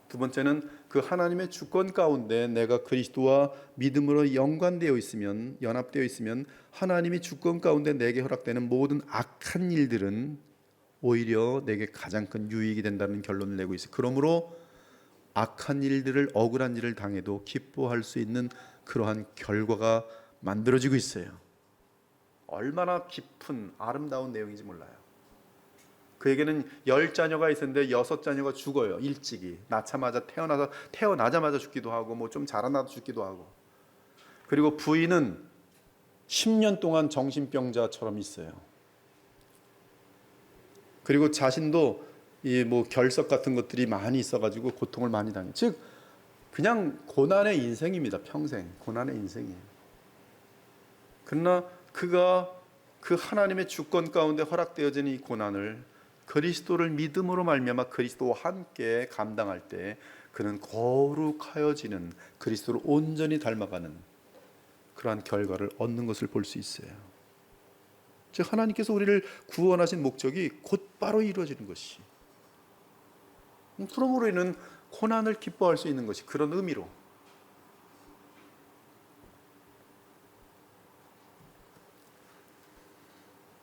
두 번째는 그 하나님의 주권 가운데 내가 그리스도와 믿음으로 연관되어 있으면, 연합되어 있으면 하나님이 주권 가운데 내게 허락되는 모든 악한 일들은 오히려 내게 가장 큰 유익이 된다는 결론을 내고 있어요. 그러므로 악한 일들을, 억울한 일을 당해도 기뻐할 수 있는 그러한 결과가 만들어지고 있어요. 얼마나 깊은 아름다운 내용인지 몰라요. 그에게는 10자녀가 있었는데 6자녀가 죽어요. 일찍이 낳자마자 태어나자마자 죽기도 하고 뭐 좀 자라나도 죽기도 하고. 그리고 부인은 10년 동안 정신병자처럼 있어요. 그리고 자신도 이 뭐 결석 같은 것들이 많이 있어가지고 고통을 많이 당해요. 즉 그냥 고난의 인생입니다. 평생 고난의 인생이에요. 그러나 그가 그 하나님의 주권 가운데 허락되어진 이 고난을 그리스도를 믿음으로 말미암아 그리스도와 함께 감당할 때 그는 거룩하여지는, 그리스도를 온전히 닮아가는 그러한 결과를 얻는 것을 볼 수 있어요. 즉 하나님께서 우리를 구원하신 목적이 곧바로 이루어지는 것이, 그러므로 우리는 고난을 기뻐할 수 있는 것이 그런 의미로.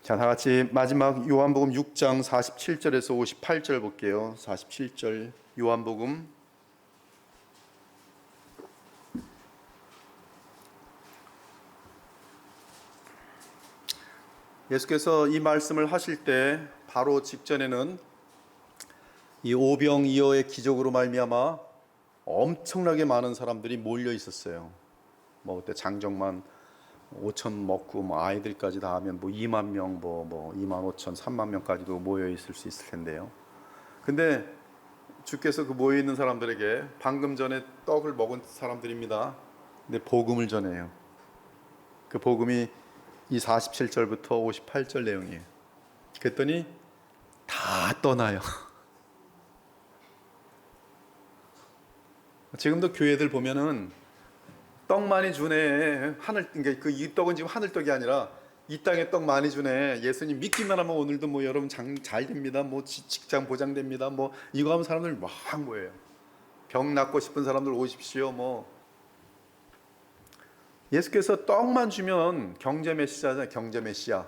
자, 다 같이 마지막 요한복음 6장 47절에서 58절 볼게요. 47절 요한복음. 예수께서 이 말씀을 하실 때 바로 직전에는 이 오병이어의 기적으로 말미암아 엄청나게 많은 사람들이 몰려 있었어요. 뭐 그때 장정만 5천 먹고 뭐 아이들까지 다 하면 뭐 2만 명, 뭐 2만 5천, 3만 명까지도 모여 있을 수 있을 텐데요. 근데 주께서 그 모여 있는 사람들에게 방금 전에 떡을 먹은 사람들입니다. 근데 복음을 전해요. 그 복음이 이 47절부터 58절 내용이에요. 그랬더니 다 떠나요. 지금도 교회들 보면은 떡 많이 주네. 그러니까 이 떡은 지금 하늘 떡이 아니라 이 땅에 떡 많이 주네. 예수님 믿기만 하면 오늘도 뭐 여러분 잘 됩니다. 뭐 직장 보장됩니다. 뭐 이거 하면 사람들 막 뭐예요. 병 낫고 싶은 사람들 오십시오. 뭐 예수께서 떡만 주면 경제 메시아잖아요. 경제 메시아.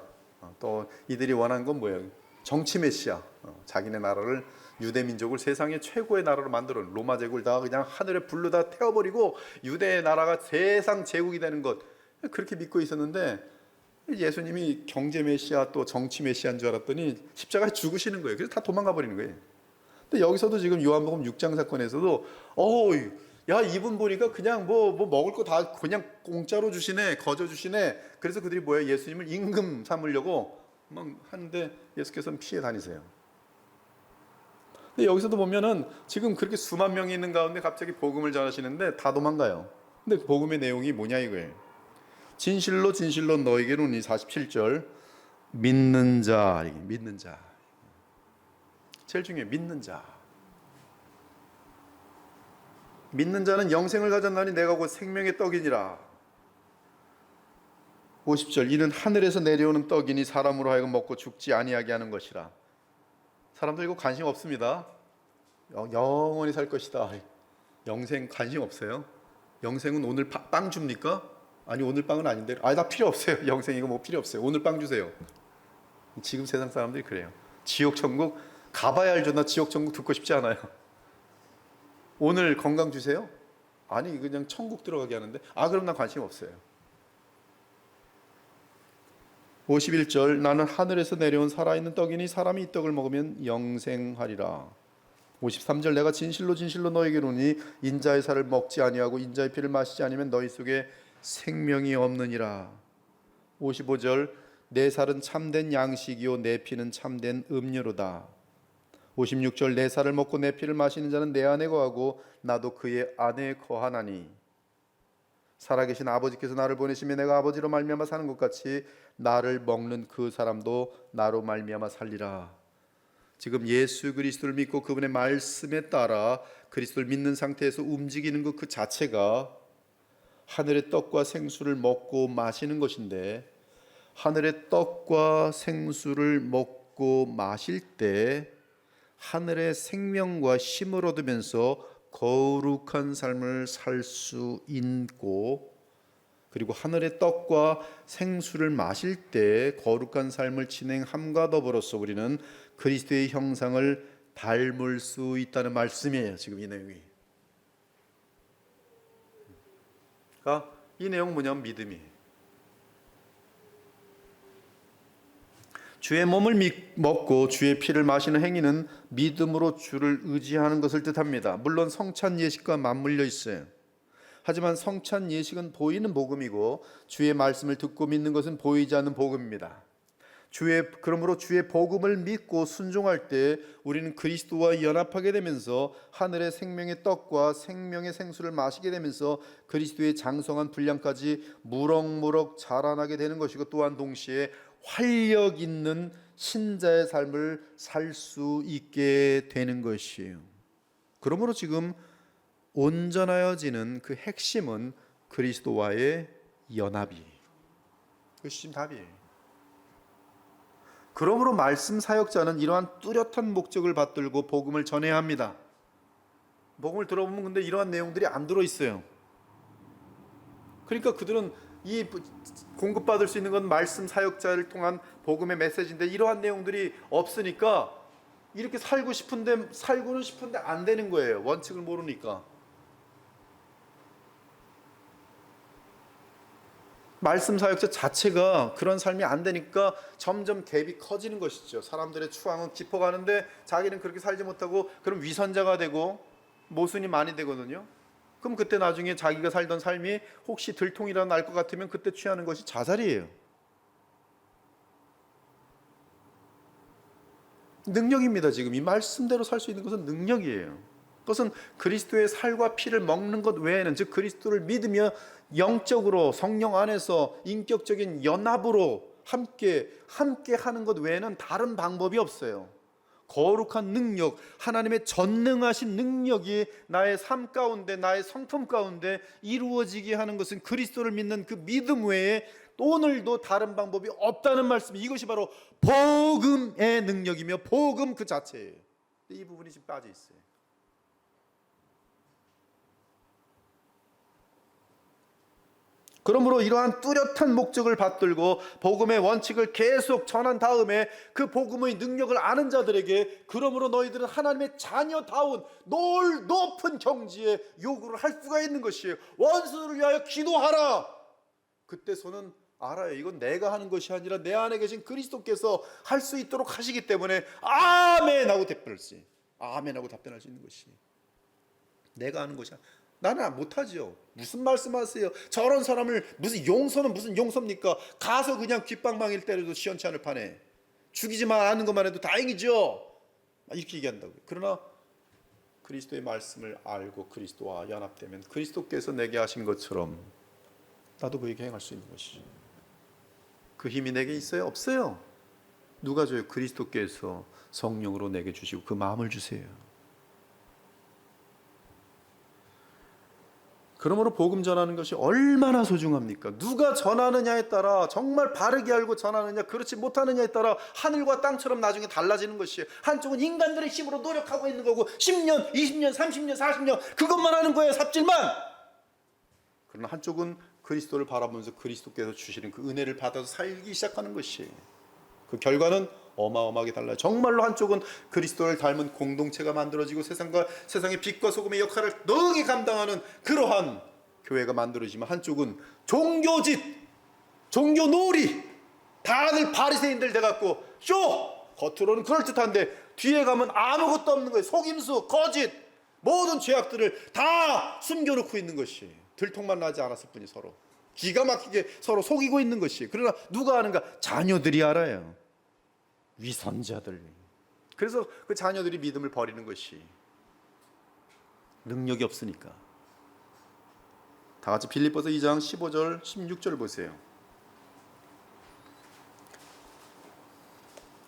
또 이들이 원하는 건 뭐예요? 정치 메시아. 자기네 나라를 유대 민족을 세상의 최고의 나라로 만들어 로마 제국을 다 그냥 하늘에 불로 다 태워버리고 유대의 나라가 세상 제국이 되는 것, 그렇게 믿고 있었는데 예수님이 경제 메시아 또 정치 메시아인 줄 알았더니 십자가에 죽으시는 거예요. 그래서 다 도망가 버리는 거예요. 근데 여기서도 지금 요한복음 6장 사건에서도 야 이분 보니까 그냥 뭐 먹을 거 다 그냥 공짜로 주시네, 거저 주시네. 그래서 그들이 뭐예요? 예수님을 임금 삼으려고 막 하는데 예수께서는 피해 다니세요. 근데 여기서도 보면은 지금 그렇게 수만 명이 있는 가운데 갑자기 복음을 전하시는데 다 도망가요. 근데 그 복음의 내용이 뭐냐 이거예요. 진실로 진실로 너에게로 이 47절 믿는 자, 믿는 자. 제일 중요해. 믿는 자. 믿는 자는 영생을 가졌나니 내가 곧 생명의 떡이니라. 50절 이는 하늘에서 내려오는 떡이니 사람으로 하여금 먹고 죽지 아니하게 하는 것이라. 사람들 이거 관심 없습니다. 영원히 살 것이다. 영생 관심 없어요. 영생은 오늘 빵 줍니까? 아니 오늘 빵은 아닌데. 나 필요 없어요. 영생 이거 뭐 필요 없어요. 오늘 빵 주세요. 지금 세상 사람들이 그래요. 지옥 천국 가봐야 알죠. 나 지옥 천국 듣고 싶지 않아요. 오늘 건강 주세요? 아니 그냥 천국 들어가게 하는데 그럼 나 관심 없어요. 51절 나는 하늘에서 내려온 살아있는 떡이니 사람이 이 떡을 먹으면 영생하리라. 53절 내가 진실로 진실로 너에게 이르노니 인자의 살을 먹지 아니하고 인자의 피를 마시지 않으면 너희 속에 생명이 없느니라. 55절 내 살은 참된 양식이요 내 피는 참된 음료로다. 56절 내 살을 먹고 내 피를 마시는 자는 내 안에 거하고 나도 그의 안에 거하나니 살아계신 아버지께서 나를 보내시며 내가 아버지로 말미암아 사는 것 같이 나를 먹는 그 사람도 나로 말미암아 살리라. 지금 예수 그리스도를 믿고 그분의 말씀에 따라 그리스도를 믿는 상태에서 움직이는 것 그 자체가 하늘의 떡과 생수를 먹고 마시는 것인데, 하늘의 떡과 생수를 먹고 마실 때 하늘의 생명과 힘을 얻으면서 거룩한 삶을 살 수 있고, 그리고 하늘의 떡과 생수를 마실 때 거룩한 삶을 진행함과 더불어서 우리는 그리스도의 형상을 닮을 수 있다는 말씀이에요. 지금 이 내용이. 그러니까 이 내용 뭐냐면 믿음이에요. 주의 몸을 먹고 주의 피를 마시는 행위는 믿음으로 주를 의지하는 것을 뜻합니다. 물론 성찬 예식과 맞물려 있어요. 하지만 성찬 예식은 보이는 복음이고 주의 말씀을 듣고 믿는 것은 보이지 않는 복음입니다. 그러므로 주의 복음을 믿고 순종할 때 우리는 그리스도와 연합하게 되면서 하늘의 생명의 떡과 생명의 생수를 마시게 되면서 그리스도의 장성한 분량까지 무럭무럭 자라나게 되는 것이고, 또한 동시에 활력 있는 신자의 삶을 살 수 있게 되는 것이에요. 그러므로 지금 온전하여지는 그 핵심은 그리스도와의 연합이, 그것이 지금 답이에요. 그러므로 말씀 사역자는 이러한 뚜렷한 목적을 받들고 복음을 전해야 합니다. 복음을 들어보면 근데 이러한 내용들이 안 들어있어요. 그러니까 그들은 이 공급받을 수 있는 건 말씀 사역자를 통한 복음의 메시지인데 이러한 내용들이 없으니까 이렇게 살고는 싶은데 안 되는 거예요. 원칙을 모르니까. 말씀 사역자 자체가 그런 삶이 안 되니까 점점 갭이 커지는 것이죠. 사람들의 추앙은 깊어가는데 자기는 그렇게 살지 못하고 그럼 위선자가 되고 모순이 많이 되거든요. 그럼 그때 나중에 자기가 살던 삶이 혹시 들통이라도 날 것 같으면 그때 취하는 것이 자살이에요. 능력입니다. 지금 이 말씀대로 살 수 있는 것은 능력이에요. 그것은 그리스도의 살과 피를 먹는 것 외에는, 즉 그리스도를 믿으며 영적으로 성령 안에서 인격적인 연합으로 함께 하는 것 외에는 다른 방법이 없어요. 거룩한 능력, 하나님의 전능하신 능력이 나의 삶 가운데, 나의 성품 가운데 이루어지게 하는 것은 그리스도를 믿는 그 믿음 외에 오늘도 다른 방법이 없다는 말씀이, 이것이 바로 복음의 능력이며 복음 그 자체예요. 이 부분이 지금 빠져 있어요. 그러므로 이러한 뚜렷한 목적을 받들고 복음의 원칙을 계속 전한 다음에 그 복음의 능력을 아는 자들에게, 그러므로 너희들은 하나님의 자녀다운 높은 경지의 요구를 할 수가 있는 것이에요. 원수를 위하여 기도하라. 그때서는 알아요. 이건 내가 하는 것이 아니라 내 안에 계신 그리스도께서 할 수 있도록 하시기 때문에 아멘 하고 답변할 수, 아멘 하고 답변할 수 있는 것이, 내가 하는 것이 아니라 나는 못하지요. 무슨 말씀하세요? 저런 사람을 무슨 용서는 무슨 용서입니까? 가서 그냥 귓방망이를 때려도 시원치 않을 판에 죽이지만 않는 것만 해도 다행이죠. 이렇게 얘기한다고요. 그러나 그리스도의 말씀을 알고 그리스도와 연합되면 그리스도께서 내게 하신 것처럼 나도 그에게 행할 수 있는 것이죠. 그 힘이 내게 있어요? 없어요. 누가 줘요? 그리스도께서 성령으로 내게 주시고 그 마음을 주세요. 그러므로 복음 전하는 것이 얼마나 소중합니까? 누가 전하느냐에 따라, 정말 바르게 알고 전하느냐 그렇지 못하느냐에 따라 하늘과 땅처럼 나중에 달라지는 것이에요. 한쪽은 인간들의 힘으로 노력하고 있는 거고 10년, 20년, 30년, 40년 그것만 하는 거예요. 삽질만. 그러나 한쪽은 그리스도를 바라보면서 그리스도께서 주시는 그 은혜를 받아서 살기 시작하는 것이에요. 그 결과는 어마어마하게 달라요. 정말로 한쪽은 그리스도를 닮은 공동체가 만들어지고 세상의 빛과 소금의 역할을 능히 감당하는 그러한 교회가 만들어지면, 한쪽은 종교짓, 종교놀이, 다들 바리새인들 돼갖고 쇼! 겉으로는 그럴듯한데 뒤에 가면 아무것도 없는 거예요. 속임수, 거짓, 모든 죄악들을 다 숨겨놓고 있는 것이, 들통만 나지 않았을 뿐이 서로 기가 막히게 서로 속이고 있는 것이. 그러나 누가 아는가? 자녀들이 알아요. 위선자들. 그래서 그 자녀들이 믿음을 버리는 것이, 능력이 없으니까. 다 같이 빌립보서 2장 15절 16절 보세요.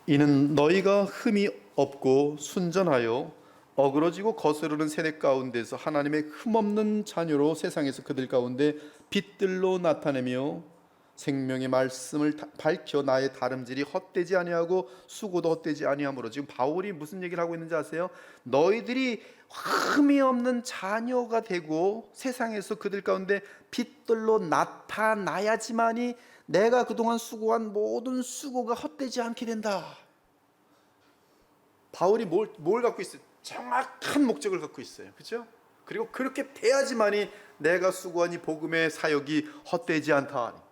이는 너희가 흠이 없고 순전하여 어그러지고 거스르는 세대 가운데서 하나님의 흠없는 자녀로 세상에서 그들 가운데 빛들로 나타내며 생명의 말씀을 밝혀 나의 다름질이 헛되지 아니하고 수고도 헛되지 아니하므로. 지금 바울이 무슨 얘기를 하고 있는지 아세요? 너희들이 흠이 없는 자녀가 되고 세상에서 그들 가운데 빛들로 나타나야지만이 내가 그동안 수고한 모든 수고가 헛되지 않게 된다. 바울이 뭘 갖고 있어요? 정확한 목적을 갖고 있어요. 그렇죠? 그리고 그렇게 돼야지만이 내가 수고한 이 복음의 사역이 헛되지 않다.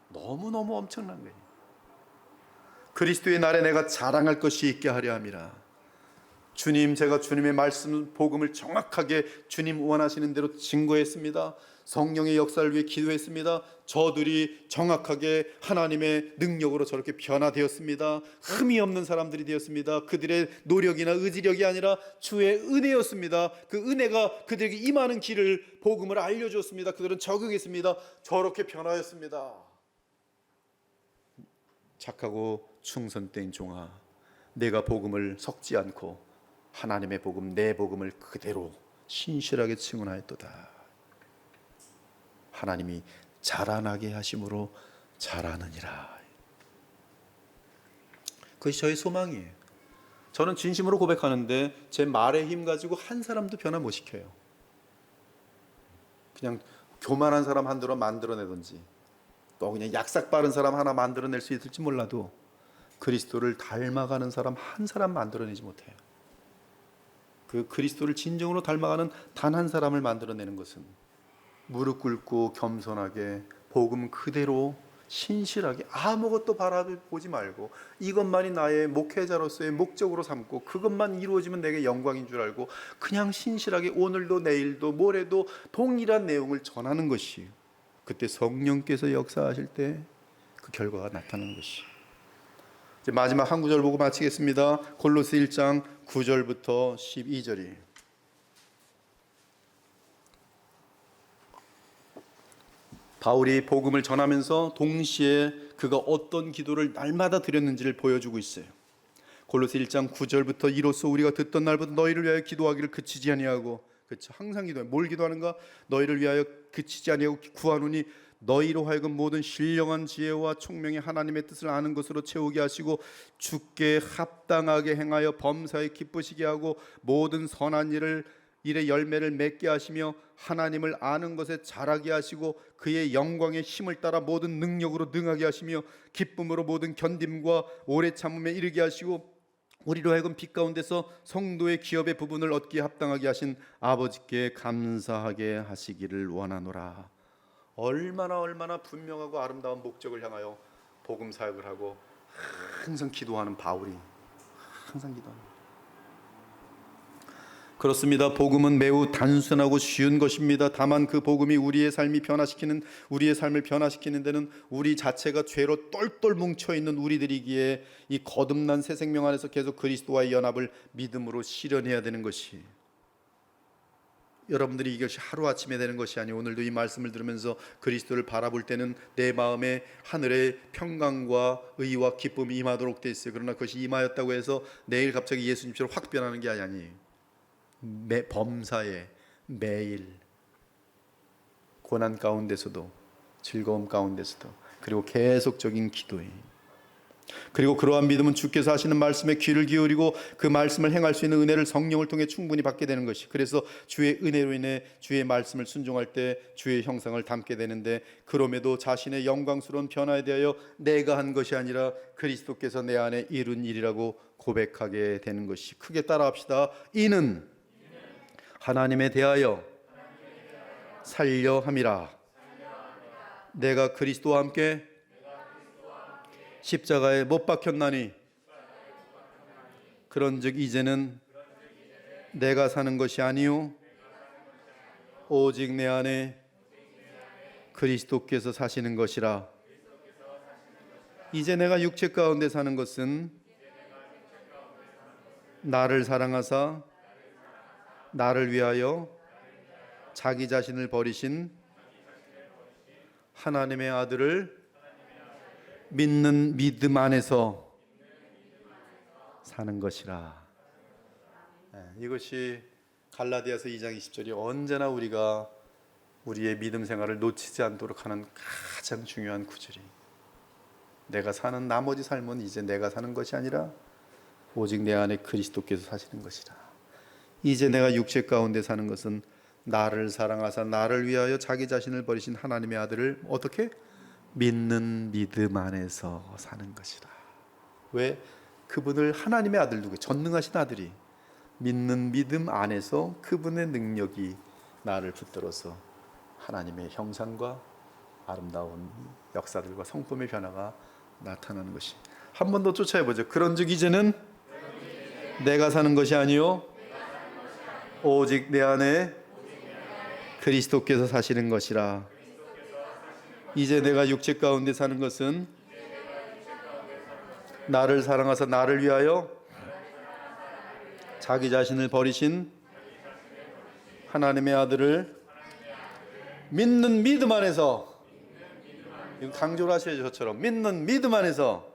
너무너무 엄청난 거예요. 그리스도의 날에 내가 자랑할 것이 있게 하려 함이라. 주님, 제가 주님의 말씀 복음을 정확하게 주님 원하시는 대로 증거했습니다. 성령의 역사를 위해 기도했습니다. 저들이 정확하게 하나님의 능력으로 저렇게 변화되었습니다. 흠이 없는 사람들이 되었습니다. 그들의 노력이나 의지력이 아니라 주의 은혜였습니다. 그 은혜가 그들에게 임하는 길을, 복음을 알려주었습니다. 그들은 적응했습니다. 저렇게 변화했습니다. 착하고 충성된 종아, 내가 복음을 섞지 않고 하나님의 복음, 내 복음을 그대로 신실하게 증언하였도다. 하나님이 자라나게 하심으로 자라느니라. 그것이 저의 소망이에요. 저는 진심으로 고백하는데 제 말의 힘 가지고 한 사람도 변화 못 시켜요. 그냥 교만한 사람 한두 만들어내든지 또 그냥 약삭 빠른 사람 하나 만들어낼 수 있을지 몰라도 그리스도를 닮아가는 사람 한 사람 만들어내지 못해요. 그 그리스도를 진정으로 닮아가는 단 한 사람을 만들어내는 것은 무릎 꿇고 겸손하게 복음 그대로 신실하게 아무것도 바라보지 말고 이것만이 나의 목회자로서의 목적으로 삼고 그것만 이루어지면 내게 영광인 줄 알고 그냥 신실하게 오늘도 내일도 모레도 동일한 내용을 전하는 것이, 그때 성령께서 역사하실 때 그 결과가 나타나는 것이. 이제 마지막 한 구절 보고 마치겠습니다. 골로새 1장 9절부터 12절이에요. 바울이 복음을 전하면서 동시에 그가 어떤 기도를 날마다 드렸는지를 보여주고 있어요. 골로새 1장 9절부터 이로써 우리가 듣던 날부터 너희를 위하여 기도하기를 그치지 아니하고, 그렇죠, 항상 기도해. 뭘 기도하는가? 너희를 위하여 그치지 아니하고 구하노니 너희로 하여금 모든 신령한 지혜와 총명의 하나님의 뜻을 아는 것으로 채우게 하시고 주께 합당하게 행하여 범사에 기쁘시게 하고 모든 선한 일의 열매를 맺게 하시며 하나님을 아는 것에 자라게 하시고 그의 영광의 힘을 따라 모든 능력으로 능하게 하시며 기쁨으로 모든 견딤과 오래 참음에 이르게 하시고 우리로 하여금 빛 가운데서 성도의 기업의 부분을 얻기에 합당하게 하신 아버지께 감사하게 하시기를 원하노라. 얼마나 분명하고 아름다운 목적을 향하여 복음 사역을 하고 항상 기도하는 바울이 항상 기도합니다. 그렇습니다. 복음은 매우 단순하고 쉬운 것입니다. 다만 그 복음이 우리의 삶을 변화시키는 데는 우리 자체가 죄로 똘똘 뭉쳐있는 우리들이기에 이 거듭난 새 생명 안에서 계속 그리스도와의 연합을 믿음으로 실현해야 되는 것이, 여러분들이 이것이 하루아침에 되는 것이 아니고 오늘도 이 말씀을 들으면서 그리스도를 바라볼 때는 내 마음에 하늘의 평강과 의와 기쁨이 임하도록 돼 있어요. 그러나 그것이 임하였다고 해서 내일 갑자기 예수님처럼 확 변하는 게 아니에요. 범사에 매일 고난 가운데서도 즐거움 가운데서도 그리고 계속적인 기도에, 그리고 그러한 믿음은 주께서 하시는 말씀에 귀를 기울이고 그 말씀을 행할 수 있는 은혜를 성령을 통해 충분히 받게 되는 것이, 그래서 주의 은혜로 인해 주의 말씀을 순종할 때 주의 형상을 담게 되는데, 그럼에도 자신의 영광스러운 변화에 대하여 내가 한 것이 아니라 그리스도께서 내 안에 이룬 일이라고 고백하게 되는 것이. 크게 따라합시다. 이는 하나님에 대하여 살려 함이라. 내가 그리스도와 함께 십자가에 못 박혔나니 그런즉 이제는 내가 사는 것이 아니요 오직 내 안에 그리스도께서 사시는 것이라. 이제 내가 육체 가운데 사는 것은 나를 사랑하사 나를 위하여 자기 자신을 버리신 하나님의 아들을 믿는 믿음 안에서 사는 것이라. 이것이 갈라디아서 2장 20절이 언제나 우리가 우리의 믿음 생활을 놓치지 않도록 하는 가장 중요한 구절이, 내가 사는 나머지 삶은 이제 내가 사는 것이 아니라 오직 내 안에 그리스도께서 사시는 것이라. 이제 내가 육체 가운데 사는 것은 나를 사랑하사 나를 위하여 자기 자신을 버리신 하나님의 아들을 어떻게? 믿는 믿음 안에서 사는 것이라. 왜? 그분을 하나님의 아들, 누구? 전능하신 아들이 믿는 믿음 안에서 그분의 능력이 나를 붙들어서 하나님의 형상과 아름다운 역사들과 성품의 변화가 나타나는 것이. 한 번 더 쫓아해보죠. 그런즉 이제는 내가 사는 것이 아니요 오직 내 안에 그리스도께서 사시는 것이라. 이제 내가 육체 가운데 사는 것은 나를 사랑하사 나를 위하여 자기 자신을 버리신 하나님의 아들을 믿는 믿음 안에서, 이거 강조를 하셔야죠. 저처럼 믿는 믿음 안에서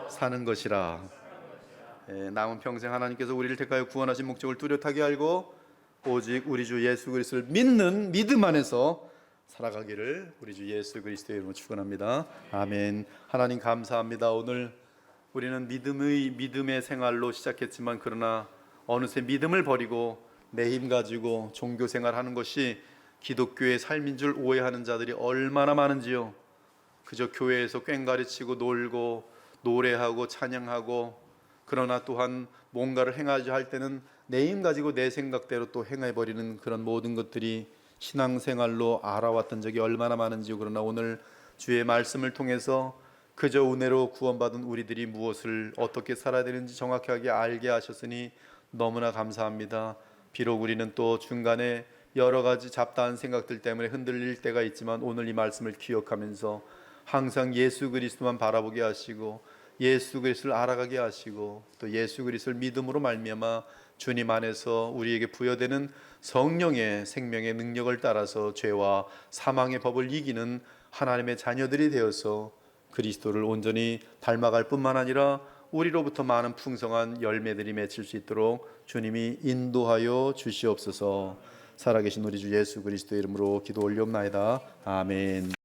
사는 것이라. 남은 평생 하나님께서 우리를 택하여 구원하신 목적을 뚜렷하게 알고 오직 우리 주 예수 그리스도를 믿는 믿음 안에서 살아가기를 우리 주 예수 그리스도의 이름으로 축원합니다. 아멘. 하나님 감사합니다. 오늘 우리는 믿음의 생활로 시작했지만 그러나 어느새 믿음을 버리고 내 힘 가지고 종교 생활하는 것이 기독교의 삶인 줄 오해하는 자들이 얼마나 많은지요. 그저 교회에서 꽹가리치고 놀고 노래하고 찬양하고, 그러나 또한 뭔가를 행하자 할 때는 내 힘 가지고 내 생각대로 또 행해버리는 그런 모든 것들이 신앙생활로 알아왔던 적이 얼마나 많은지요. 그러나 오늘 주의 말씀을 통해서 그저 은혜로 구원받은 우리들이 무엇을 어떻게 살아야 되는지 정확하게 알게 하셨으니 너무나 감사합니다. 비록 우리는 또 중간에 여러 가지 잡다한 생각들 때문에 흔들릴 때가 있지만 오늘 이 말씀을 기억하면서 항상 예수 그리스도만 바라보게 하시고 예수 그리스도를 알아가게 하시고 또 예수 그리스도를 믿음으로 말미암아 주님 안에서 우리에게 부여되는 성령의 생명의 능력을 따라서 죄와 사망의 법을 이기는 하나님의 자녀들이 되어서 그리스도를 온전히 닮아갈 뿐만 아니라 우리로부터 많은 풍성한 열매들이 맺힐 수 있도록 주님이 인도하여 주시옵소서. 살아계신 우리 주 예수 그리스도의 이름으로 기도 올리옵나이다. 아멘.